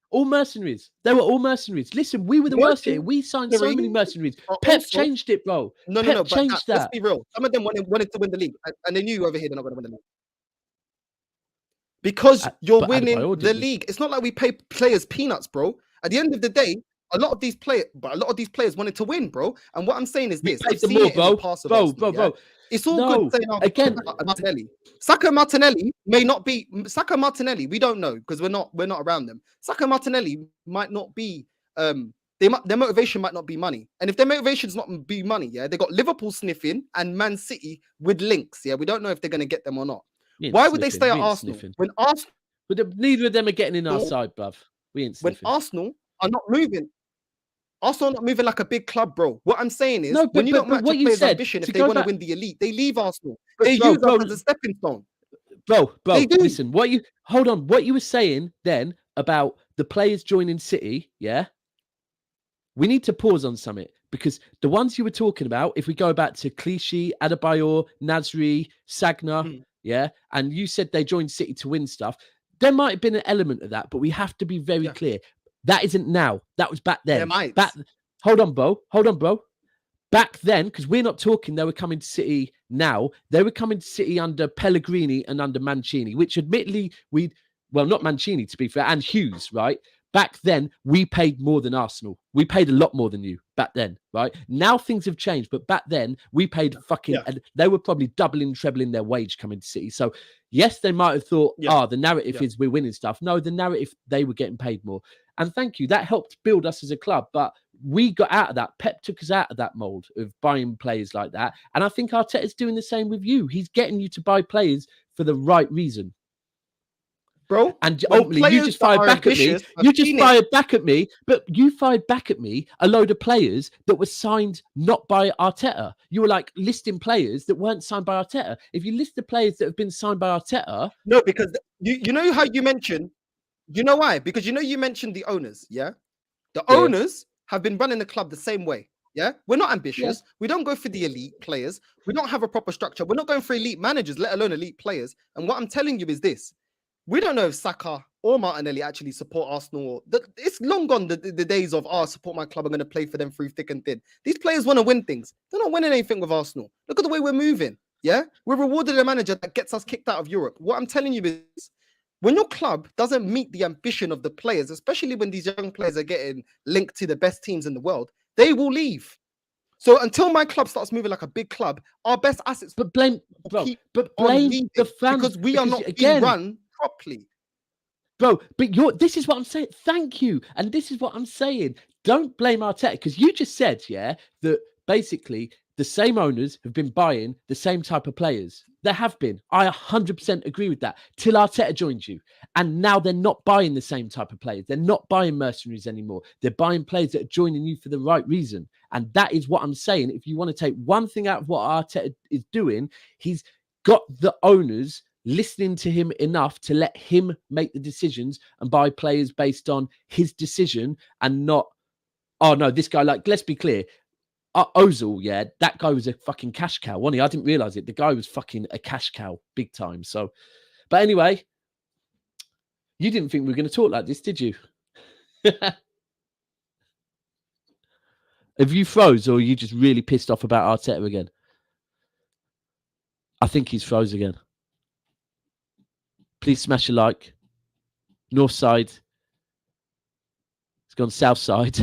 All mercenaries. They were all mercenaries. Listen, we were the worst here. We signed so many mercenaries. Pep changed it, bro. No. Changed that. Let's be real. Some of them wanted to win the league, and they knew over here they're not going to win the league. Because you're winning the league. It's not like we pay players peanuts, bro. At the end of the day, a lot of these players wanted to win, bro. And what I'm saying is this: I've seen it in the past of Arsenal, bro. It's all good saying again. Martinelli, Saka Martinelli may not be Saka Martinelli. We don't know because we're not around them. Saka Martinelli might not be. Their motivation might not be money, and if their motivation's not be money, yeah, they got Liverpool sniffing and Man City with links. Yeah, we don't know if they're going to get them or not. Why would they stay at Arsenal when Arsenal? But neither of them are getting in our side, bruv. We ain't sniffing. When Arsenal are not moving. Arsenal not moving like a big club, bro. What I'm saying is, when you don't match a player's ambition, if they want to win the elite, they leave Arsenal. They use us as a stepping stone. Bro, listen. What you were saying then about the players joining City, yeah? We need to pause on something, because the ones you were talking about, if we go back to Clichy, Adebayor, Nasri, Sagna, yeah, and you said they joined City to win stuff, there might have been an element of that, but we have to be very clear. That isn't now. That was back then. Hold on, bro. Back then, because we're not talking they were coming to City now. They were coming to City under Pellegrini and under Mancini, which admittedly not Mancini, to be fair, and Hughes, right? back then we paid more than Arsenal. We paid a lot more than you back then, right? Now things have changed, but back then we paid fucking, and they were probably doubling, trebling their wage coming to City. So yes, they might have thought, the narrative is we're winning stuff. No, the narrative, they were getting paid more. And thank you. That helped build us as a club. But we got out of that. Pep took us out of that mold of buying players like that. And I think Arteta's doing the same with you. He's getting you to buy players for the right reason. Bro, and ultimately you just fired back at me. You just fired back at me, but you fired back at me a load of players that were signed not by Arteta. You were like listing players that weren't signed by Arteta. If you list the players that have been signed by Arteta, no, because you know how you mentioned, you know why? Because you mentioned the owners, the owners have been running the club the same way. Yeah, we're not ambitious. We don't go for the elite players. We don't have a proper structure. We're not going for elite managers, let alone elite players. And what I'm telling you is this. We don't know if Saka or Martinelli actually support Arsenal. It's long gone the days of, support my club, I'm going to play for them through thick and thin. These players want to win things. They're not winning anything with Arsenal. Look at the way we're moving. Yeah, we're rewarded a manager that gets us kicked out of Europe. What I'm telling you is, when your club doesn't meet the ambition of the players, especially when these young players are getting linked to the best teams in the world, they will leave. So until my club starts moving like a big club, our best assets. But blame the fans, because we are not being run properly, bro. But this is what I'm saying. Thank you, and this is what I'm saying. Don't blame Arteta, because you just said that basically the same owners have been buying the same type of players. There have been. I 100% agree with that. Till Arteta joined you, and now they're not buying the same type of players. They're not buying mercenaries anymore. They're buying players that are joining you for the right reason, and that is what I'm saying. If you want to take one thing out of what Arteta is doing, he's got the owners listening to him enough to let him make the decisions and buy players based on his decision, and not, oh no, this guy, like, let's be clear, Ozil, that guy was a fucking cash cow, wasn't he? I didn't realize it. The guy was fucking a cash cow, big time. So, but anyway, you didn't think we were going to talk like this, did you? Have you froze, or are you just really pissed off about Arteta again? I think he's froze again. Please smash a like. North side. It's gone south side.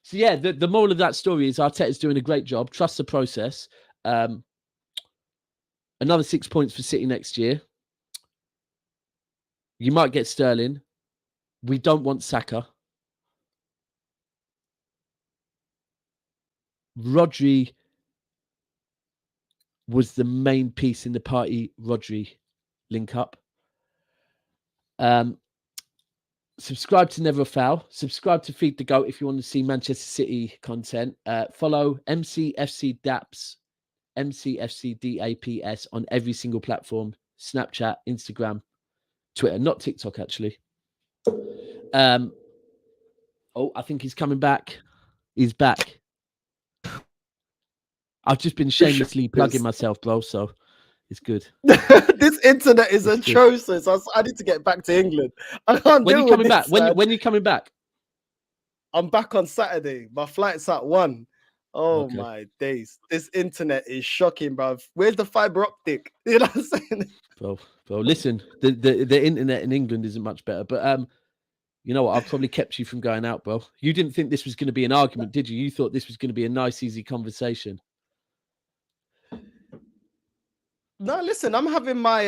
So the moral of that story is Arteta's doing a great job. Trust the process. Another 6 points for City next year. You might get Sterling. We don't want Saka. Rodri was the main piece in the party. Rodri link up. Subscribe to Never a Foul. Subscribe to Feed the Goat if you want to see Manchester City content. Follow MCFC DAPS, MCFC DAPS on every single platform. Snapchat, Instagram, Twitter. Not TikTok, actually. I think he's coming back. He's back. I've just been shamelessly plugging myself, bro, so it's good. This internet is atrocious. I need to get back to England. I can't when deal you coming with back? this, When are you coming back? I'm back on Saturday. My flight's at 1. Oh my days. This internet is shocking, bro. Where's the fiber optic? You know what I'm saying? Bro, listen, the internet in England isn't much better. But you know what? I've probably kept you from going out, bro. You didn't think this was going to be an argument, did you? You thought this was going to be a nice, easy conversation. No, listen, I'm having my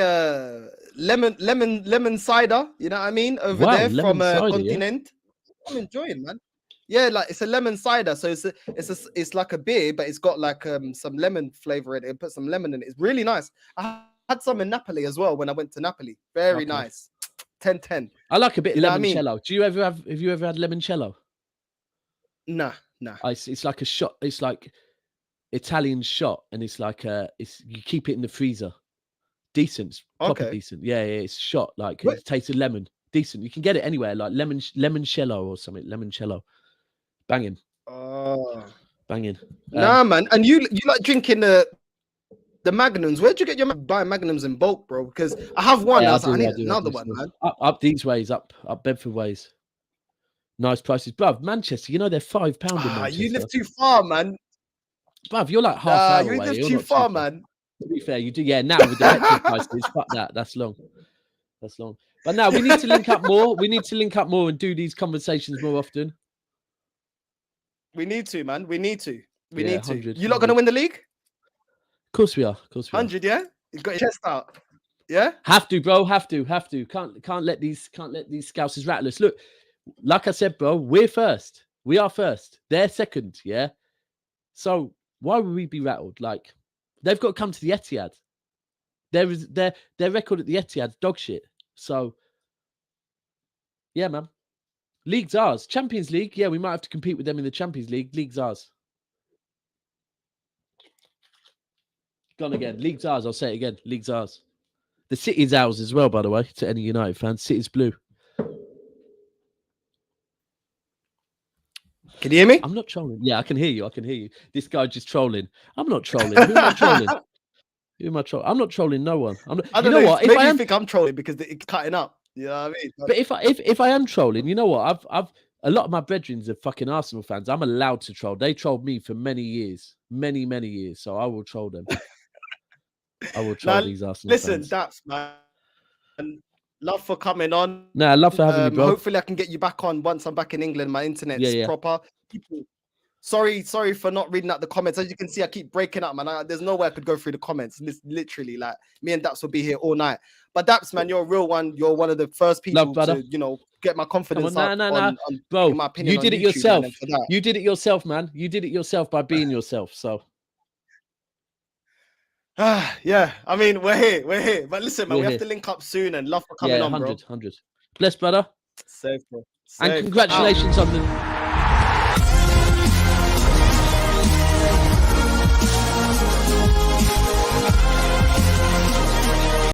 lemon cider, you know what I mean, over there from Continent. Yeah? I'm enjoying, man. Yeah, like it's a lemon cider, so it's like a beer, but it's got like some lemon flavor in it. Put some lemon in it. It's really nice. I had some in Napoli as well when I went to Napoli. Very nice. 10-10. I like a bit of limoncello. Do you ever have you ever had limoncello? Nah. It's like a shot. It's like Italian shot, and it's like you keep it in the freezer. Decent, proper decent. Yeah, it's shot like it tastes of lemon. Decent. You can get it anywhere, like limoncello or something. Limoncello, banging. Banging. Nah, man. And you like drinking the Magnums? Where'd you get your buy Magnums in bulk, bro? Because I have one. I need another one, man. Up these ways, up Bedford ways. Nice prices, bruv. Manchester, you know they're £5 in Manchester. You live too far, man. Bruv, you're like half hour away. You're too far, man. To be fair, you do. Yeah, now with the petrol prices, fuck that. That's long. That's long. But now we need to link up more. We need to link up more and do these conversations more often. We need to, man. We need to. We need to. 100, You not going to win the league? Of course we are. Of course we 100, yeah? You've got your chest out. Yeah? Have to, bro. Have to. Can't let these Scousers rattle us. Look, like I said, bro, we're first. We are first. They're second, yeah? So why would we be rattled? Like, they've got to come to the Etihad. Their record at the Etihad's dog shit. So, yeah, man. League's ours. Champions League, yeah, we might have to compete with them in the Champions League. League's ours. Gone again. League's ours. I'll say it again. League's ours. The City's ours as well, by the way, to any United fans. City's blue. Can you hear me? I'm not trolling. Yeah, I can hear you. I can hear you. This guy just trolling. I'm not trolling. Who am I trolling? Who am I trolling? I'm not trolling no one. I'm not, I don't know what? Maybe you think I'm trolling because it's cutting up. You know what I mean? But if I am trolling, you know what? I've a lot of my brethren are fucking Arsenal fans. I'm allowed to troll. They trolled me for many years. Many years. So I will troll them. I will troll these Arsenal fans. Listen, that's man. Love for coming on. Nah, love for having me, bro. Hopefully I can get you back on once I'm back in England. My internet's proper. People, sorry for not reading out the comments. As you can see, I keep breaking up, man. There's no way I could go through the comments. Literally, like me and Daps will be here all night. But Daps, man, you're a real one. You're one of the first people to, you know, get my confidence up. Nah. Bro, in my opinion, you did it yourself. You did it yourself, man. You did it yourself by being yourself. So. Yeah, I mean, we're here. But listen, man, we have to link up soon and love for coming on, bro. 100. Bless, brother. Safe, bro. And congratulations on the